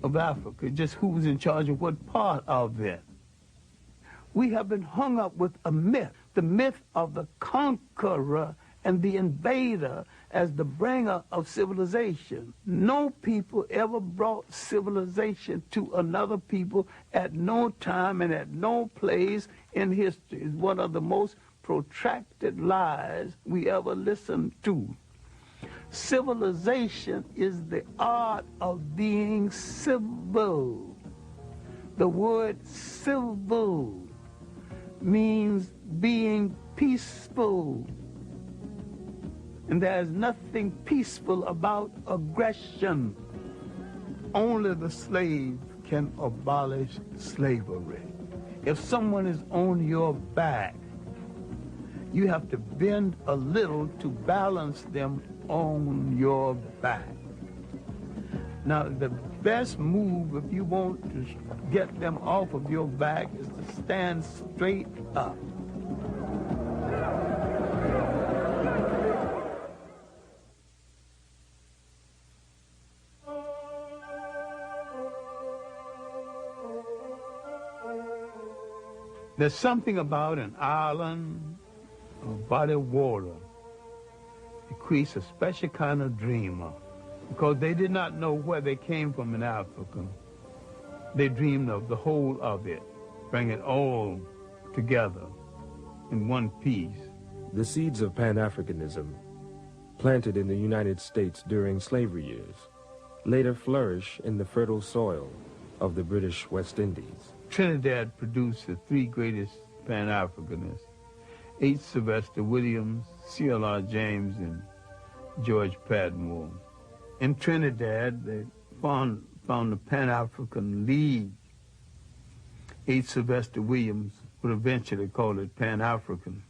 of Africa, just who was in charge of what part of it. We have been hung up with a myth, the myth of the conqueror and the invader as the bringer of civilization. No people ever brought civilization to another people at no time and at no place in history. It's one of the most protracted lies we ever listened to. Civilization is the art of being civil. The word civil means being peaceful. And there's nothing peaceful about aggression. Only the slave can abolish slavery. If someone is on your back, you have to bend a little to balance them on your back. Now, the best move if you want to get them off of your back is to stand straight up. There's something about an island, a body of water, bequeaths a special kind of dreamer, because they did not know where they came from in Africa. They dreamed of the whole of it, bring it all together in one piece. The seeds of Pan-Africanism, planted in the United States during slavery years, later flourish in the fertile soil of the British West Indies. Trinidad produced the three greatest Pan-Africanists, H. Sylvester Williams, C.L.R. James, and George Padmore. In Trinidad, they found the Pan-African League. H. Sylvester Williams would eventually call it Pan-African.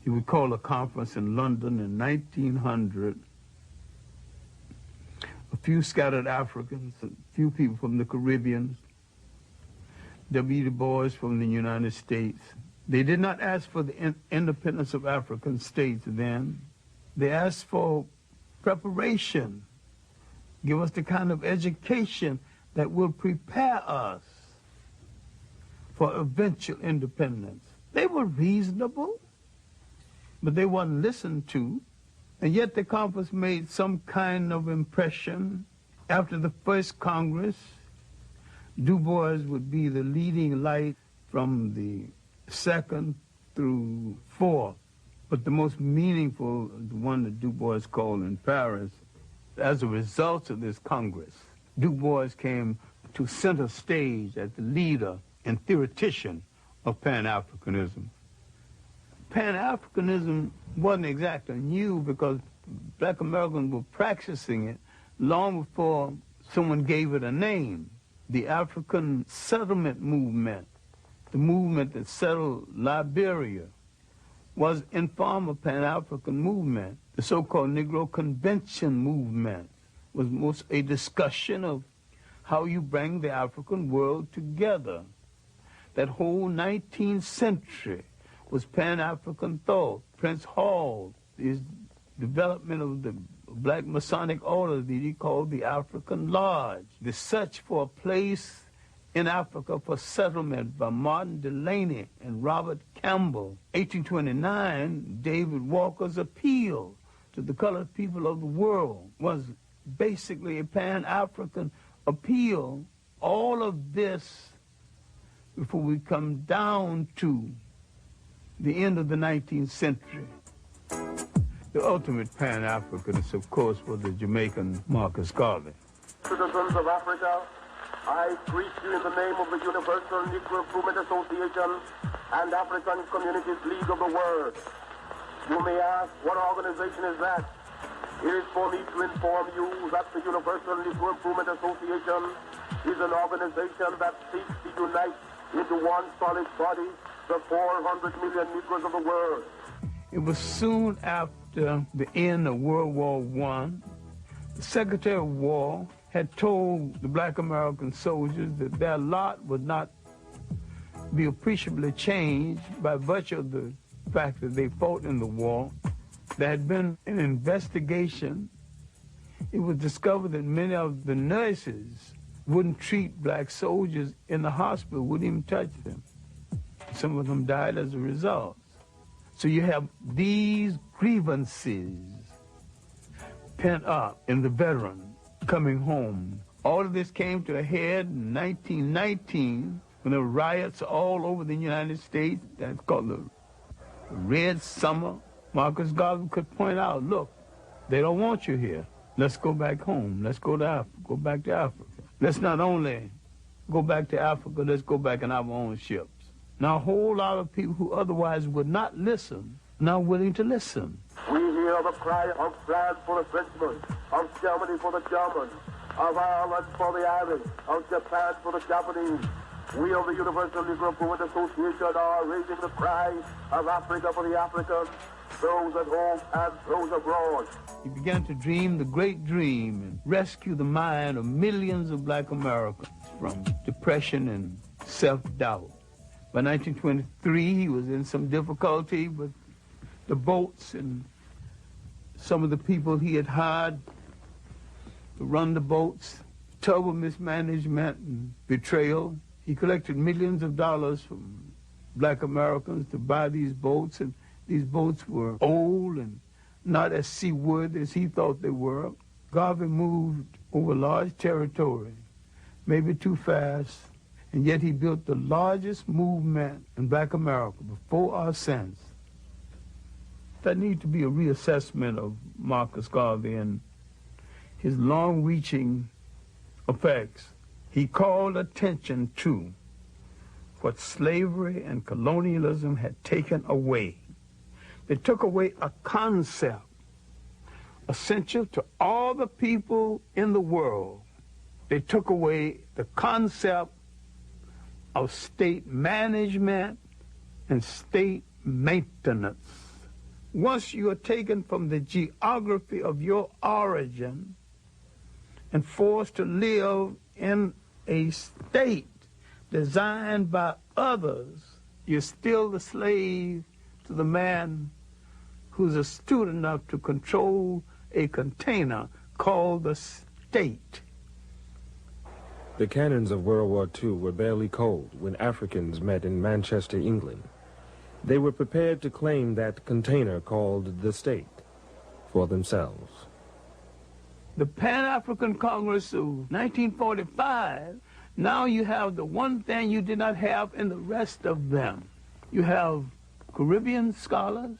He would call a conference in London in 1900. A few scattered Africans, a few people from the Caribbean, W. Du Bois from the United States. They did not ask for the independence of African states then. They asked for preparation. Give us the kind of education that will prepare us for eventual independence. They were reasonable, but they weren't listened to. And yet the conference made some kind of impression. After the first Congress, Du Bois would be the leading light from the second through fourth. But the most meaningful, the one that Du Bois called in Paris, as a result of this Congress, Du Bois came to center stage as the leader and theoretician of Pan-Africanism. Pan-Africanism wasn't exactly new because black Americans were practicing it long before someone gave it a name. The African settlement movement, the movement that settled Liberia, was in form of Pan-African movement. The so-called Negro Convention movement was most a discussion of how you bring the African world together. That whole 19th century was Pan-African thought. Prince Hall, his development of the Black Masonic order that he called the African Lodge. The search for a place in Africa for settlement by Martin Delany and Robert Campbell. 1829, David Walker's appeal to the colored people of the world was basically a Pan-African appeal. All of this, before we come down to the end of the 19th century. The ultimate Pan-Africanist, of course, was the Jamaican Marcus Garvey. Citizens of Africa, I greet you in the name of the Universal Negro Improvement Association and African Communities League of the World. You may ask, what organization is that? It is for me to inform you that the Universal Negro Improvement Association is an organization that seeks to unite into one solid body the 400 million Negroes of the world. It was soon after the end of World War I. The Secretary of War had told the black American soldiers that their lot would not be appreciably changed by virtue of the fact that they fought in the war. There had been an investigation. It was discovered that many of the nurses wouldn't treat black soldiers in the hospital, wouldn't even touch them. Some of them died as a result. So you have these grievances pent up in the veteran coming home. All of this came to a head in 1919 when there were riots all over the United States. That's called the Red Summer. Marcus Garvey could point out, look, they don't want you here. Let's go back home. Let's go to Africa. Go back to Africa. Let's not only go back to Africa, let's go back in our own ships. Now, a whole lot of people who otherwise would not listen, now willing to listen. We hear the cry of France for the Frenchmen, of Germany for the Germans, of Ireland for the Irish, of Japan for the Japanese. We of the Universal Negro Improvement Association are raising the cry of Africa for the Africans, those at home and those abroad. He began to dream the great dream and rescue the mind of millions of black Americans from depression and self-doubt. By 1923, he was in some difficulty with the boats and some of the people he had hired to run the boats. Terrible mismanagement and betrayal. He collected millions of dollars from black Americans to buy these boats, and these boats were old and not as seaworthy as he thought they were. Garvey moved over large territory, maybe too fast, and yet he built the largest movement in Black America before or since. There needs to be a reassessment of Marcus Garvey and his long-reaching effects. He called attention to what slavery and colonialism had taken away. They took away a concept essential to all the people in the world. They took away the concept of state management and state maintenance. Once you are taken from the geography of your origin and forced to live in a state designed by others, you're still the slave to the man who's astute enough to control a container called the state. The cannons of World War II were barely cold when Africans met in Manchester, England. They were prepared to claim that container called the state for themselves. The Pan-African Congress of 1945, now you have the one thing you did not have in the rest of them. You have Caribbean scholars,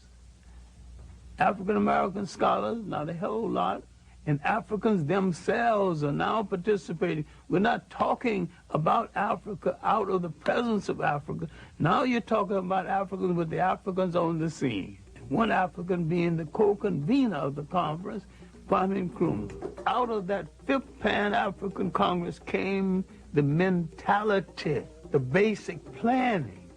African-American scholars, not a whole lot, and Africans themselves are now participating. We're not talking about Africa out of the presence of Africa. Now you're talking about Africans with the Africans on the scene. One African being the co-convener of the conference, Kwame Nkrumah. Out of that fifth Pan-African Congress came the mentality, the basic planning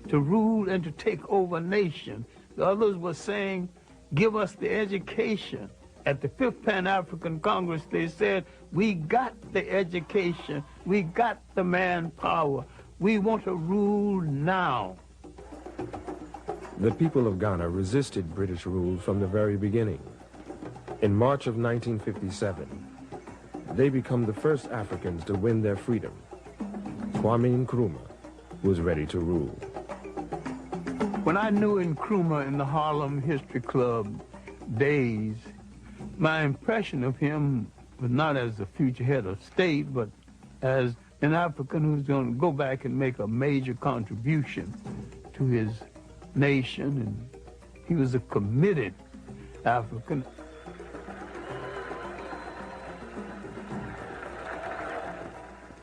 to rule and to take over a nation. The others were saying, give us the education. At the fifth Pan-African Congress, they said, we got the education, we got the manpower, we want to rule now. The people of Ghana resisted British rule from the very beginning. In March of 1957, they become the first Africans to win their freedom. Kwame Nkrumah was ready to rule. When I knew Nkrumah in the Harlem History Club days, my impression of him was not as the future head of state, but as an African who's going to go back and make a major contribution to his nation, and he was a committed African.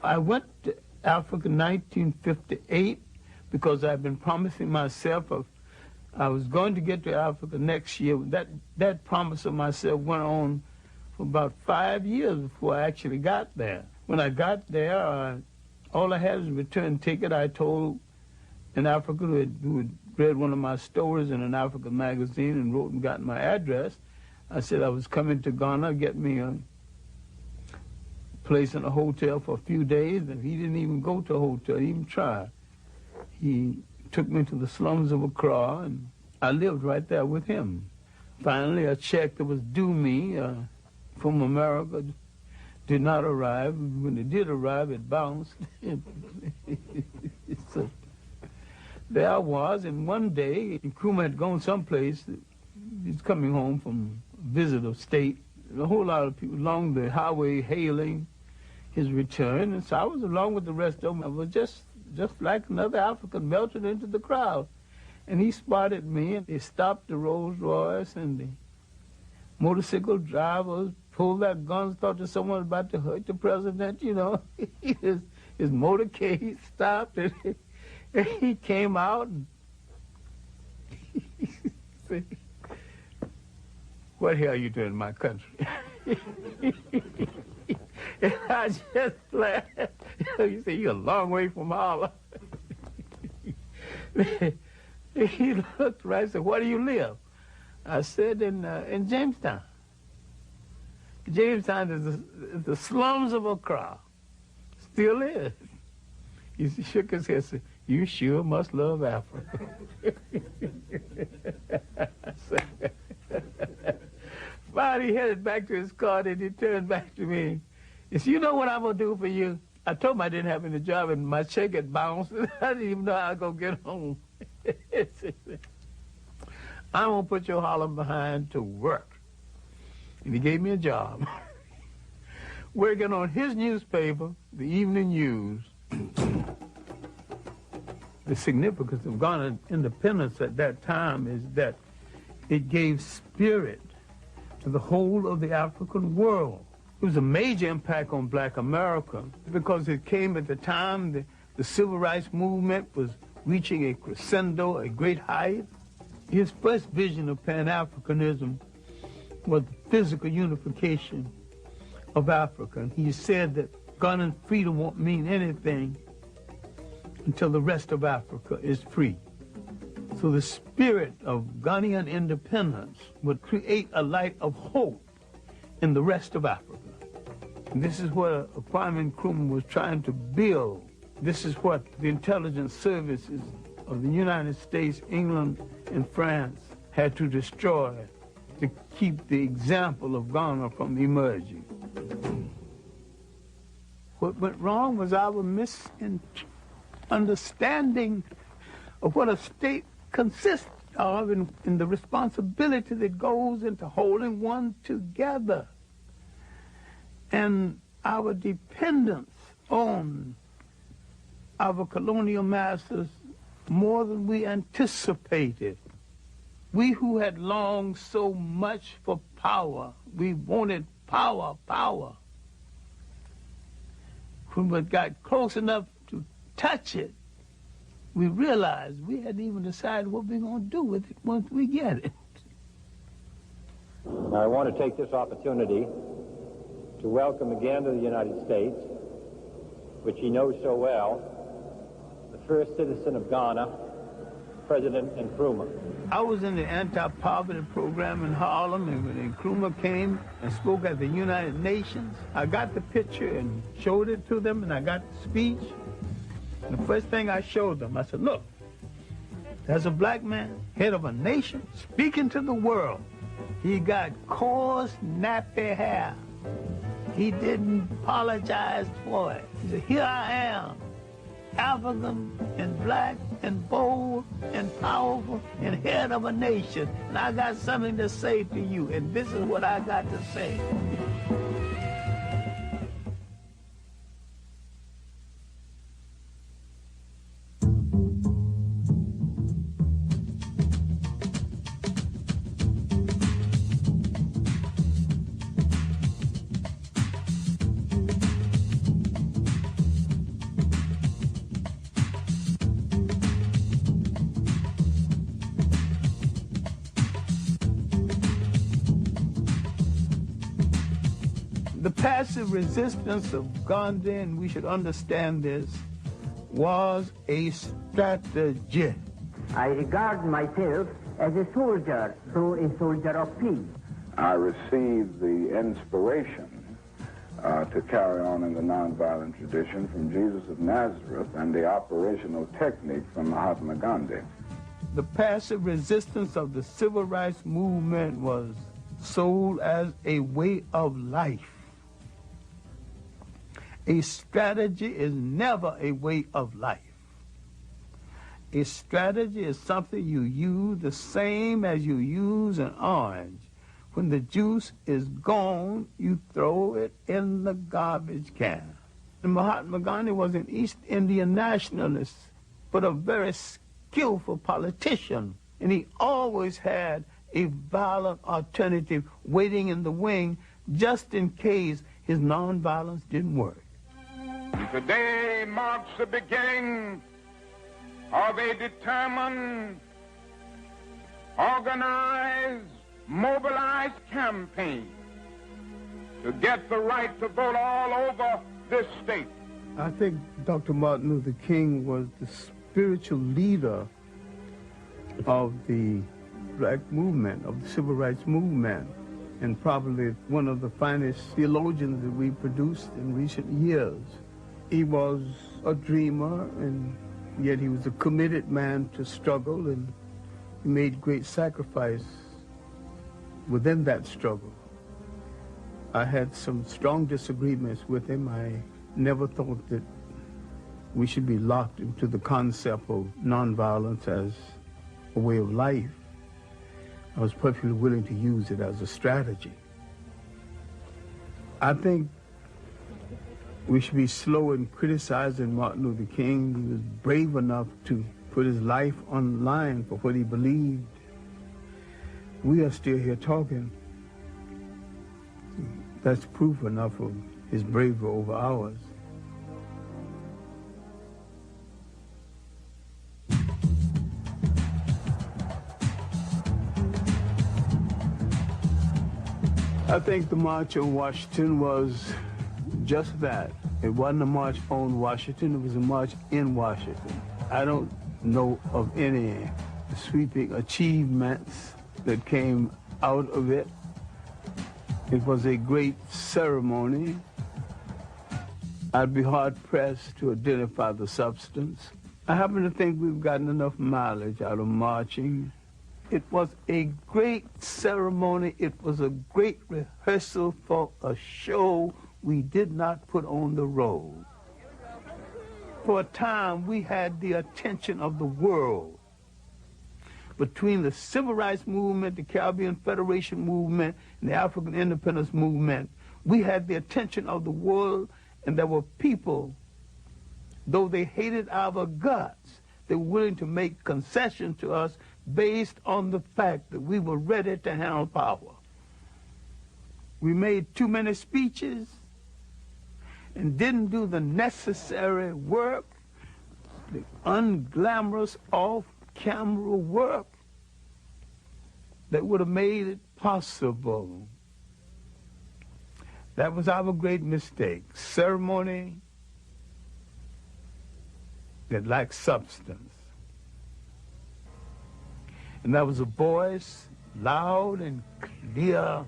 I went to Africa in 1958 because I've been promising myself I was going to get to Africa next year. That promise of myself went on for about 5 years before I actually got there. When I got there, all I had was a return ticket. I told an African who had read one of my stories in an African magazine and wrote and got my address. I said I was coming to Ghana, get me a place in a hotel for a few days, and he didn't even go to a hotel, he even tried. He took me to the slums of Accra, and I lived right there with him. Finally, a check that was due me from America did not arrive. When it did arrive, it bounced. So there I was, and one day, Nkrumah had gone someplace. He's coming home from a visit of state. A whole lot of people along the highway hailing his return, and so I was along with the rest of them. I was just like another African, melted into the crowd. And he spotted me, and they stopped the Rolls Royce, and the motorcycle drivers pulled their guns, thought that someone was about to hurt the president, you know. his motorcade stopped, and he came out, and he said, what the hell are you doing in my country? And I just laughed. You say, you're a long way from Harlem. He looked right and said, where do you live? I said, in Jamestown. Jamestown is the slums of Accra. Still is. He shook his head and said, you sure must love Africa. Finally, he headed back to his car, and he turned back to me. He said, you know what I'm going to do for you? I told him I didn't have any job, and my check had bounced. I didn't even know how I was going to get home. I'm going to put your Harlem behind to work. And he gave me a job. Working on his newspaper, the Evening News. The significance of Ghana's independence at that time is that it gave spirit to the whole of the African world. It was a major impact on Black America because it came at the time the civil rights movement was reaching a crescendo, a great height. His first vision of Pan-Africanism was the physical unification of Africa. And he said that Ghanaian freedom won't mean anything until the rest of Africa is free. So the spirit of Ghanaian independence would create a light of hope in the rest of Africa. And this is what Kwame Nkrumah was trying to build. This is what the intelligence services of the United States, England, and France had to destroy to keep the example of Ghana from emerging. What went wrong was our misunderstanding of what a state consists of and the responsibility that goes into holding one together. And our dependence on our colonial masters more than we anticipated. We who had longed so much for power, we wanted power. When we got close enough to touch it, we realized we hadn't even decided what we're going to do with it once we get it. Now, I want to take this opportunity to welcome again to the United States, which he knows so well, the first citizen of Ghana, President Nkrumah. I was in the anti-poverty program in Harlem, and when Nkrumah came and spoke at the United Nations, I got the picture and showed it to them, and I got the speech. And the first thing I showed them, I said, look, there's a black man, head of a nation, speaking to the world. He got coarse, nappy hair. He didn't apologize for it. He said, here I am, African and black and bold and powerful and head of a nation. And I got something to say to you, and this is what I got to say. The passive resistance of Gandhi, and we should understand this, was a strategy. I regard myself as a soldier, though a soldier of peace. I received the inspiration to carry on in the nonviolent tradition from Jesus of Nazareth and the operational technique from Mahatma Gandhi. The passive resistance of the civil rights movement was sold as a way of life. A strategy is never a way of life. A strategy is something you use the same as you use an orange. When the juice is gone, you throw it in the garbage can. And Mahatma Gandhi was an East Indian nationalist, but a very skillful politician. And he always had a violent alternative waiting in the wing just in case his nonviolence didn't work. Today marks the beginning of a determined, organized, mobilized campaign to get the right to vote all over this state. I think Dr. Martin Luther King was the spiritual leader of the black movement, of the civil rights movement, and probably one of the finest theologians that we produced in recent years. He was a dreamer, and yet he was a committed man to struggle, and he made great sacrifice within that struggle. I had some strong disagreements with him. I never thought that we should be locked into the concept of nonviolence as a way of life. I was perfectly willing to use it as a strategy. I think we should be slow in criticizing Martin Luther King. He was brave enough to put his life on the line for what he believed. We are still here talking. That's proof enough of his bravery over ours. I think the March on Washington was just that. It wasn't a march on Washington, it was a march in Washington. I don't know of any sweeping achievements that came out of it. It was a great ceremony. I'd be hard-pressed to identify the substance. I happen to think we've gotten enough mileage out of marching. It was a great ceremony. It was a great rehearsal for a show we did not put on the road. For a time, we had the attention of the world. Between the Civil Rights Movement, the Caribbean Federation Movement, and the African Independence Movement, we had the attention of the world, and there were people, though they hated our guts, they were willing to make concessions to us based on the fact that we were ready to handle power. We made too many speeches and didn't do the necessary work, the unglamorous off-camera work that would have made it possible. That was our great mistake. Ceremony that lacked substance. And that was a voice, loud and clear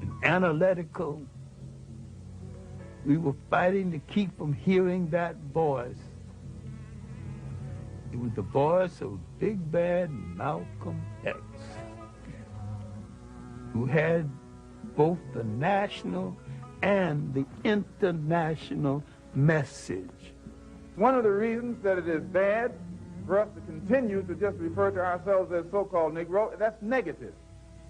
and analytical. We were fighting to keep from hearing that voice. It was the voice of Big Bad Malcolm X, who had both the national and the international message. One of the reasons that it is bad for us to continue to just refer to ourselves as so-called Negro, that's negative.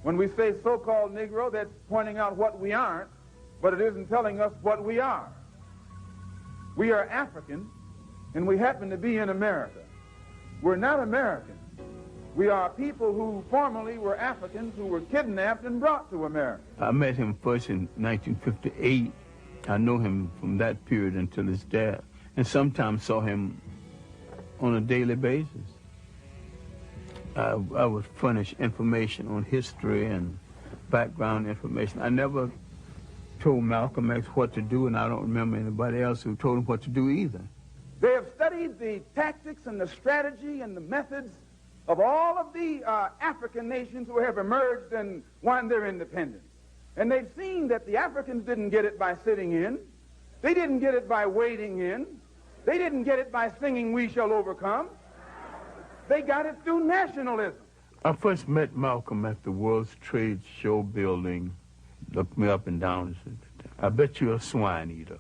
When we say so-called Negro, that's pointing out what we aren't, but it isn't telling us what we are. We are African, and we happen to be in America. We're not American. We are people who formerly were Africans who were kidnapped and brought to America. I met him first in 1958. I know him from that period until his death, and sometimes saw him on a daily basis. I would furnish information on history and background information. I never told Malcolm X what to do, and I don't remember anybody else who told him what to do either. They have studied the tactics and the strategy and the methods of all of the African nations who have emerged and won their independence. And they've seen that the Africans didn't get it by sitting in. They didn't get it by waiting in. They didn't get it by singing "We Shall Overcome." They got it through nationalism. I first met Malcolm at the World Trade Show building. Looked me up and down and said, "I bet you're a swine eater."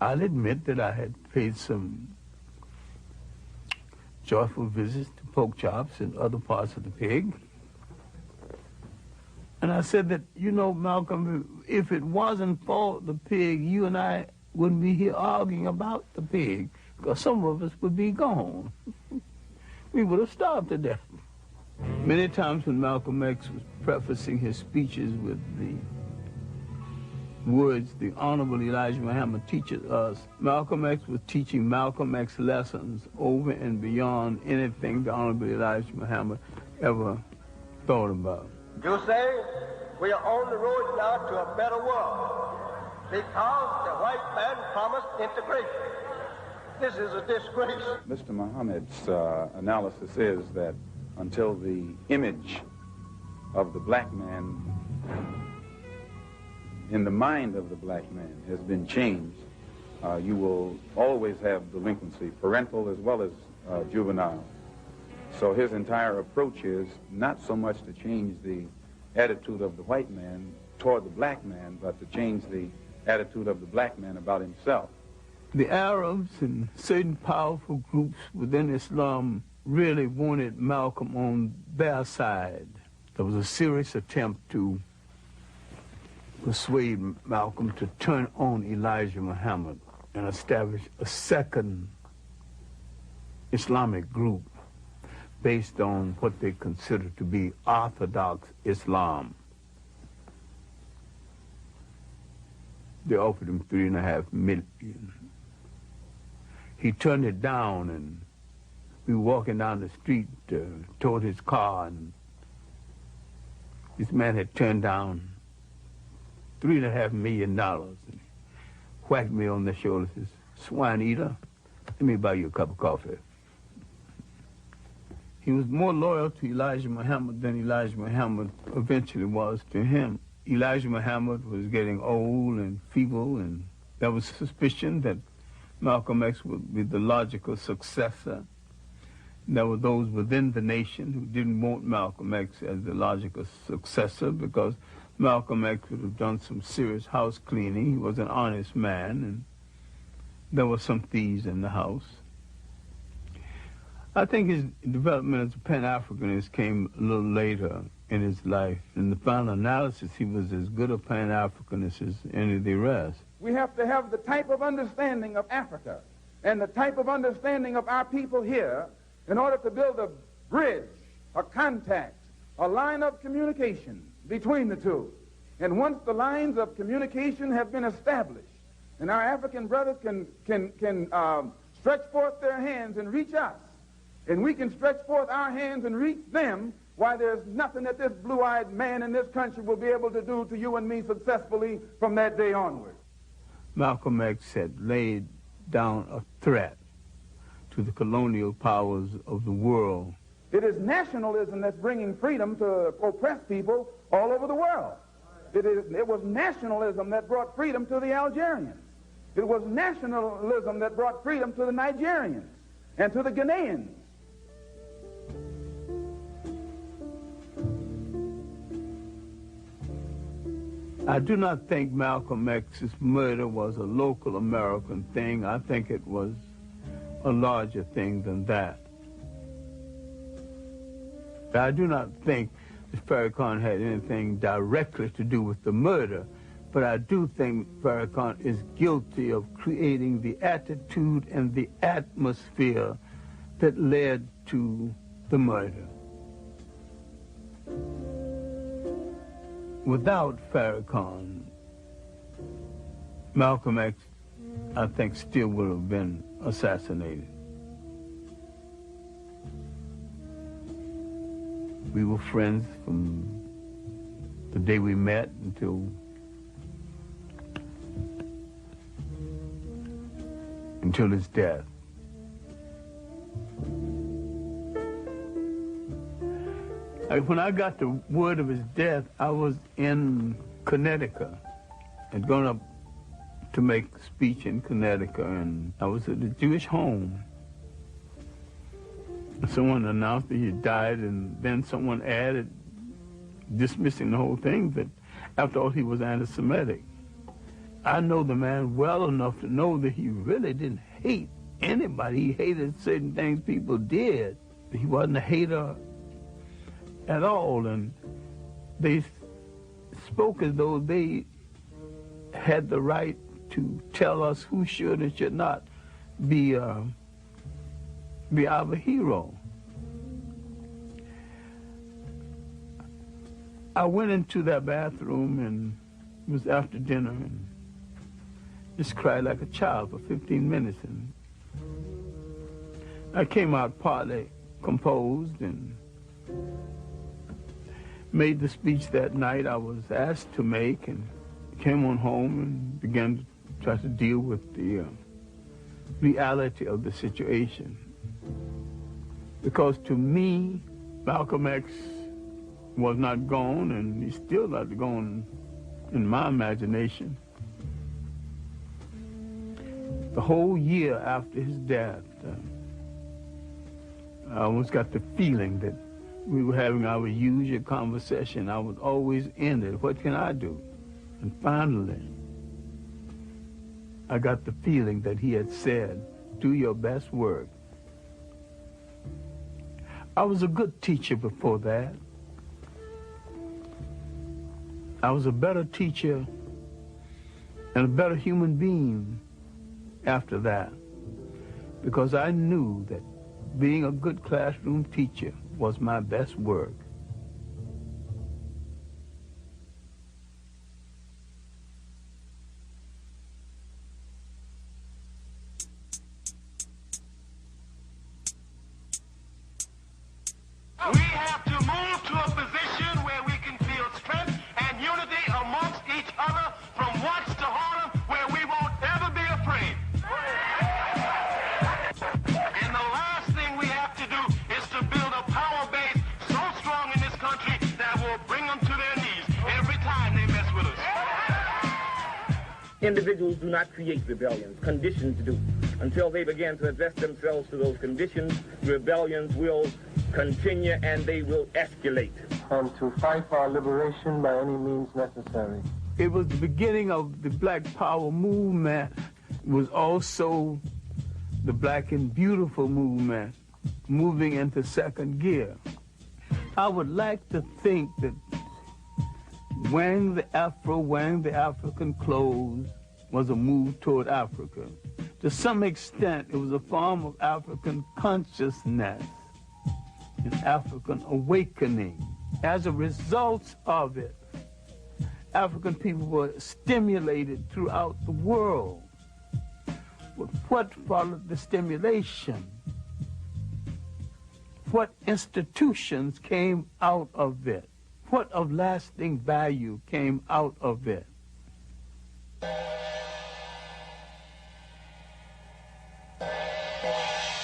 I'll admit that I had paid some joyful visits to pork chops and other parts of the pig. And I said that, you know, Malcolm, if it wasn't for the pig, you and I wouldn't be here arguing about the pig, because some of us would be gone. We would have starved to death. Many times when Malcolm X was prefacing his speeches with the words, "The Honorable Elijah Muhammad teaches us," Malcolm X was teaching Malcolm X lessons over and beyond anything the Honorable Elijah Muhammad ever thought about. You say we are on the road now to a better world because the white man promised integration. This is a disgrace. Mr. Muhammad's analysis is that until the image of the black man in the mind of the black man has been changed, you will always have delinquency, parental as well as juvenile. So his entire approach is not so much to change the attitude of the white man toward the black man, but to change the attitude of the black man about himself. The Arabs and certain powerful groups within Islam really wanted Malcolm on bare side, there was a serious attempt to persuade Malcolm to turn on Elijah Muhammad and establish a second Islamic group based on what they considered to be Orthodox Islam. They offered him $3.5 million. He turned it down, and we were walking down the street toward his car, and this man had turned down $3.5 million. And he whacked me on the shoulder and says, "Swine eater, let me buy you a cup of coffee." He was more loyal to Elijah Muhammad than Elijah Muhammad eventually was to him. Elijah Muhammad was getting old and feeble, and there was suspicion that Malcolm X would be the logical successor. There were those within the nation who didn't want Malcolm X as the logical successor because Malcolm X would have done some serious house cleaning. He was an honest man, and there were some thieves in the house. I think his development as a Pan-Africanist came a little later in his life. In the final analysis, he was as good a Pan-Africanist as any of the rest. We have to have the type of understanding of Africa and the type of understanding of our people here in order to build a bridge, a contact, a line of communication between the two. And once the lines of communication have been established, and our African brothers can stretch forth their hands and reach us, and we can stretch forth our hands and reach them, why, there's nothing that this blue-eyed man in this country will be able to do to you and me successfully from that day onward. Malcolm X had laid down a threat to the colonial powers of the world. It is nationalism that's bringing freedom to oppressed people all over the world. It was nationalism that brought freedom to the Algerians. It was nationalism that brought freedom to the Nigerians and to the Ghanaians. I do not think Malcolm X's murder was a local American thing. I think it was a larger thing than that. I do not think that Farrakhan had anything directly to do with the murder, but I do think Farrakhan is guilty of creating the attitude and the atmosphere that led to the murder. Without Farrakhan, Malcolm X, I think, still would have been assassinated. We were friends from the day we met until his death. When I got the word of his death, I was in Connecticut. I'd gone up to make a speech in Connecticut, and I was at a Jewish home. Someone announced that he died, and then someone added, dismissing the whole thing, that after all, he was anti-Semitic. I know the man well enough to know that he really didn't hate anybody. He hated certain things people did. He wasn't a hater at all, and they spoke as though they had the right to tell us who should and should not be our hero. I went into that bathroom, and it was after dinner, and just cried like a child for 15 minutes, and I came out partly composed and made the speech that night I was asked to make, and came on home and began to try to deal with the reality of the situation. Because to me, Malcolm X was not gone, and he's still not gone in my imagination. The whole year after his death, I almost got the feeling that we were having our usual conversation. I was always in it. What can I do? And finally, I got the feeling that he had said, do your best work. I was a good teacher before that. I was a better teacher and a better human being after that, because I knew that being a good classroom teacher was my best work. We have to move to a position where we can feel strength and unity amongst each other, from Watts to Harlem, where we won't ever be afraid. And the last thing we have to do is to build a power base so strong in this country that will bring them to their knees every time they mess with us. Individuals do not create rebellions, conditions do. Until they begin to address themselves to those conditions, rebellions will continue and they will escalate. And to fight for our liberation by any means necessary. It was the beginning of the Black Power movement. It was also the Black and Beautiful movement, moving into second gear. I would like to think that wearing the afro, wearing the African clothes was a move toward Africa. To some extent, it was a form of African consciousness, an African awakening. As a result of it, African people were stimulated throughout the world. But what followed the stimulation? What institutions came out of it? What of lasting value came out of it?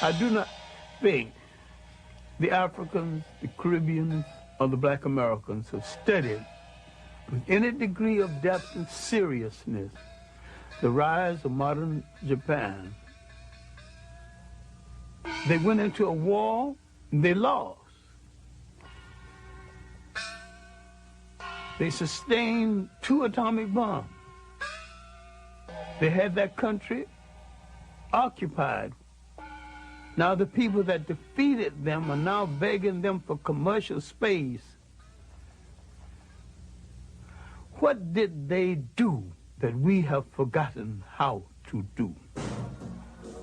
I do not think the Africans, the Caribbeans, or the Black Americans have studied with any degree of depth and seriousness the rise of modern Japan. They went into a war and they lost. They sustained 2 atomic bombs. They had that country occupied. Now the people that defeated them are now begging them for commercial space. What did they do that we have forgotten how to do?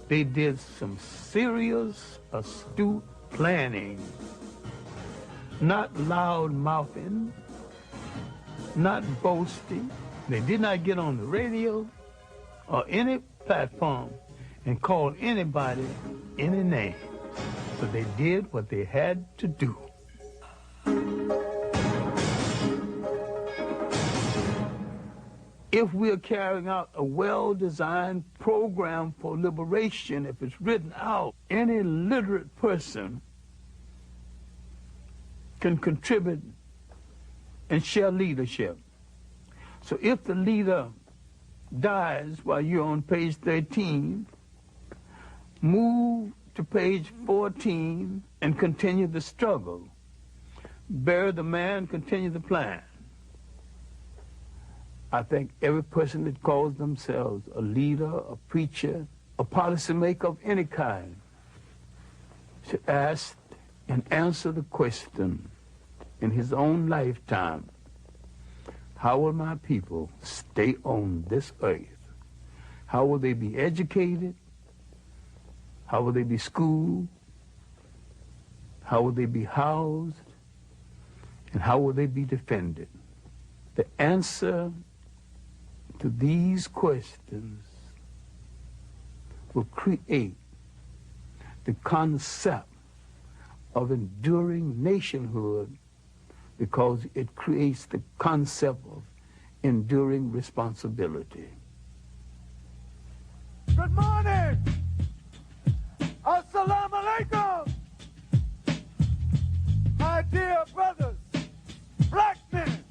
They did some serious, astute planning. Not loud mouthing, not boasting. They did not get on the radio or any platform and call anybody any name. But they did what they had to do. If we are carrying out a well-designed program for liberation, if it's written out, any literate person can contribute and share leadership. So if the leader dies while you're on page 13, move to page 14 and continue the struggle. Bury the man, continue the plan. I think every person that calls themselves a leader, a preacher, a policymaker of any kind should ask and answer the question in his own lifetime: how will my people stay on this earth? How will they be educated? How will they be schooled? How will they be housed? And how will they be defended? The answer to these questions will create the concept of enduring nationhood, because it creates the concept of enduring responsibility. Good morning! Assalamu alaikum! My dear brothers, black men,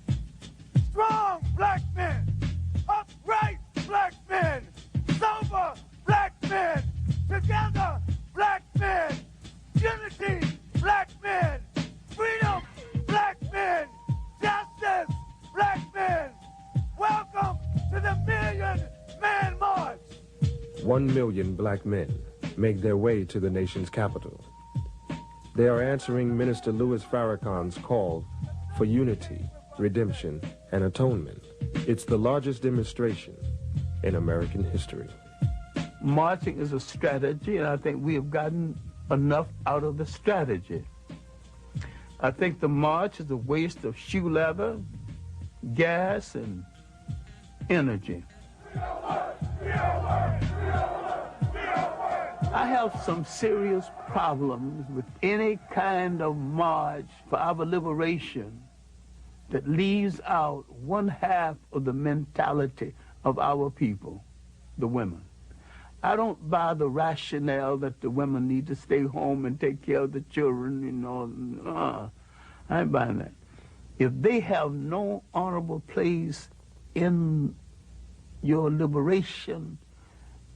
strong black men, upright black men, sober black men, together black men, unity black men, freedom black men, justice black men. Welcome to the Million Man March. 1 million black men make their way to the nation's capital. They are answering Minister Louis Farrakhan's call for unity, redemption, and atonement. It's the largest demonstration in American history. Marching is a strategy, and I think we have gotten enough out of the strategy. I think the march is a waste of shoe leather, gas, and energy. I have some serious problems with any kind of march for our liberation that leaves out one half of the mentality of our people, the women. I don't buy the rationale that the women need to stay home and take care of the children, you know. I ain't buying that. If they have no honorable place in your liberation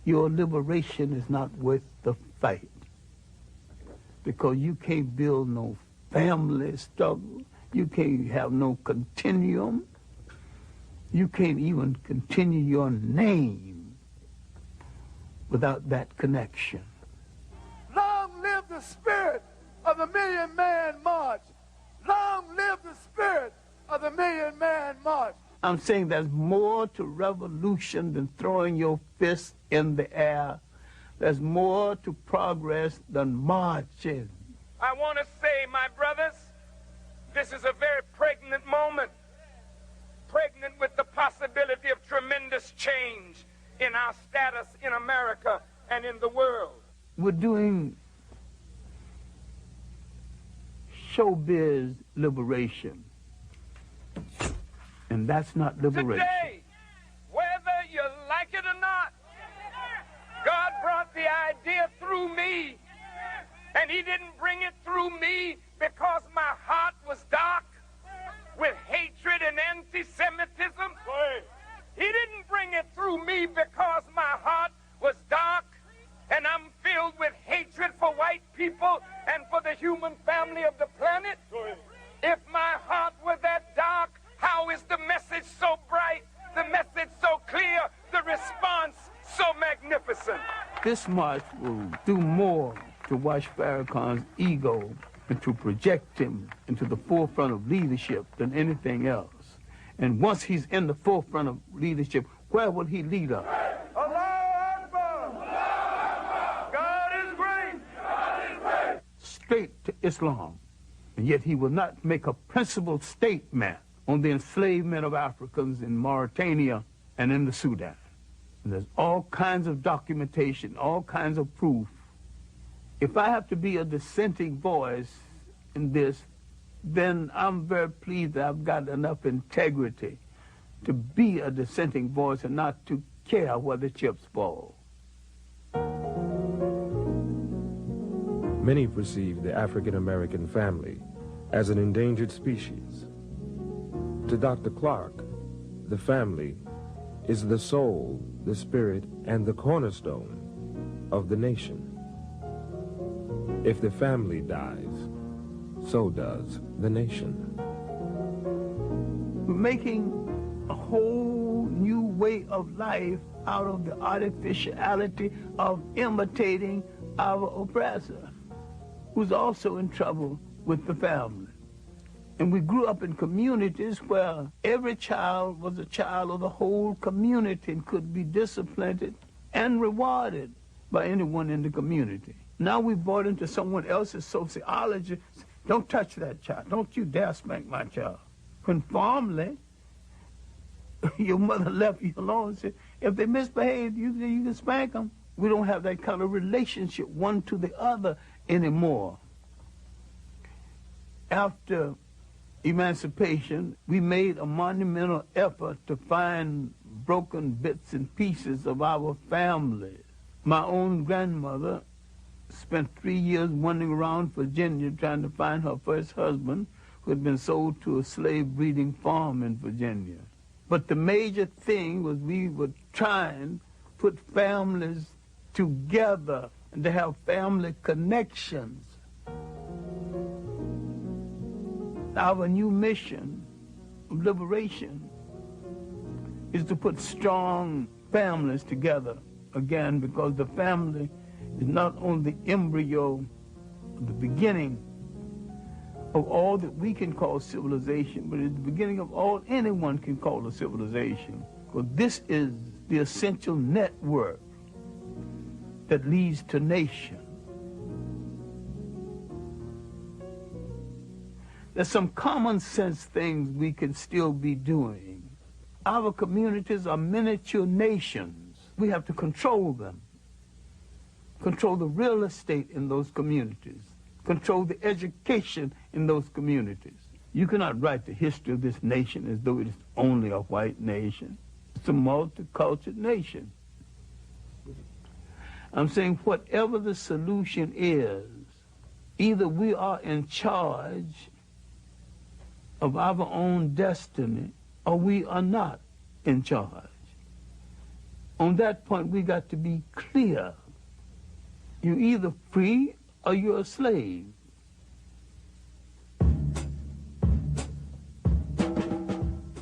is not worth the fight. Because you can't build no family struggle. You can't have no continuum. You can't even continue your name without that connection. Long live the spirit of the Million Man March. Long live the spirit of the Million Man March. I'm saying there's more to revolution than throwing your fist in the air. There's more to progress than marching. I want to say, my brothers, this is a very pregnant moment. Pregnant with the possibility of tremendous change in our status in America and in the world. We're doing showbiz liberation. And that's not liberation. Today, whether you like it or not, God brought the idea through me. And he didn't bring it through me because my heart was dark with hatred and anti-Semitism. He didn't bring it through me because my heart was dark and I'm filled with hatred for white people and for the human family of the planet. If my heart were that dark, how is the message so bright, the message so clear, the response so magnificent? This march will do more to wash Farrakhan's ego and to project him into the forefront of leadership than anything else. And once he's in the forefront of leadership, where will he lead us? Allahu Akbar! God is great! God is great! Straight to Islam. And yet he will not make a principled statement on the enslavement of Africans in Mauritania and in the Sudan. And there's all kinds of documentation, all kinds of proof. If I have to be a dissenting voice in this, then I'm very pleased that I've got enough integrity to be a dissenting voice and not to care where the chips fall. Many perceive the African-American family as an endangered species. To Dr. Clarke, the family is the soul, the spirit, and the cornerstone of the nation. If the family dies, so does the nation. We're making a whole new way of life out of the artificiality of imitating our oppressor, who's also in trouble with the family. And we grew up in communities where every child was a child of the whole community and could be disciplined and rewarded by anyone in the community. Now we've bought into someone else's sociology. Don't touch that child. Don't you dare spank my child. When formerly, your mother left you alone and said, if they misbehave, you can spank them. We don't have that kind of relationship one to the other anymore. After emancipation, we made a monumental effort to find broken bits and pieces of our families. My own grandmother spent 3 years wandering around Virginia trying to find her first husband, who had been sold to a slave breeding farm in Virginia. But the major thing was we were trying to put families together and to have family connections. Our new mission of liberation is to put strong families together again, because the family is not only the embryo, the beginning of all that we can call civilization, but it's the beginning of all anyone can call a civilization. Because this is the essential network that leads to nation. There's some common sense things we can still be doing. Our communities are miniature nations. We have to control them. Control the real estate in those communities. Control the education in those communities. You cannot write the history of this nation as though it is only a white nation. It's a multicultural nation. I'm saying whatever the solution is, either we are in charge of our own destiny or we are not in charge. On that point, we got to be clear. You're either free or you're a slave.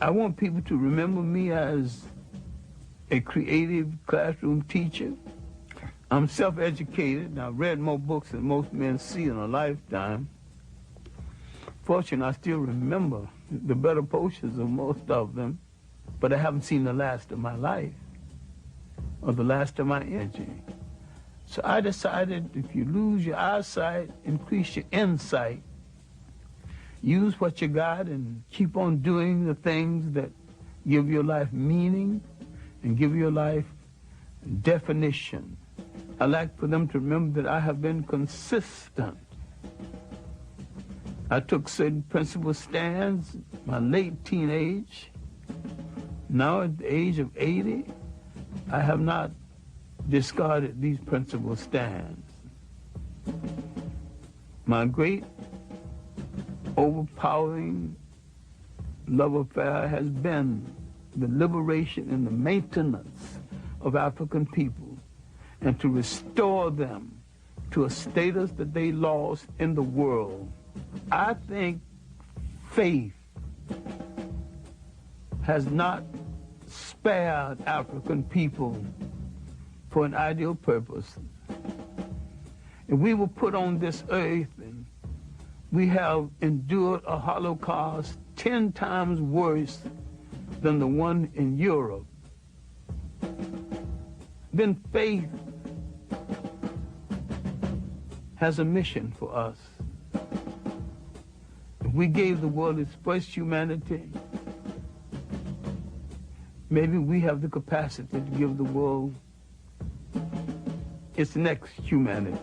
I want people to remember me as a creative classroom teacher. I'm self-educated, and I've read more books than most men see in a lifetime. Fortunately, I still remember the better portions of most of them, but I haven't seen the last of my life or the last of my energy. So I decided if you lose your eyesight, increase your insight. Use what you got and keep on doing the things that give your life meaning and give your life definition. I like for them to remember that I have been consistent. I took certain principle stands in my late teenage. Now at the age of 80, I have not discarded these principle stands. My great overpowering love affair has been the liberation and the maintenance of African people and to restore them to a status that they lost in the world. I think faith has not spared African people for an ideal purpose. If we were put on this earth and we have endured a Holocaust 10 times worse than the one in Europe, then faith has a mission for us. If we gave the world its first humanity, maybe we have the capacity to give the world its next humanity.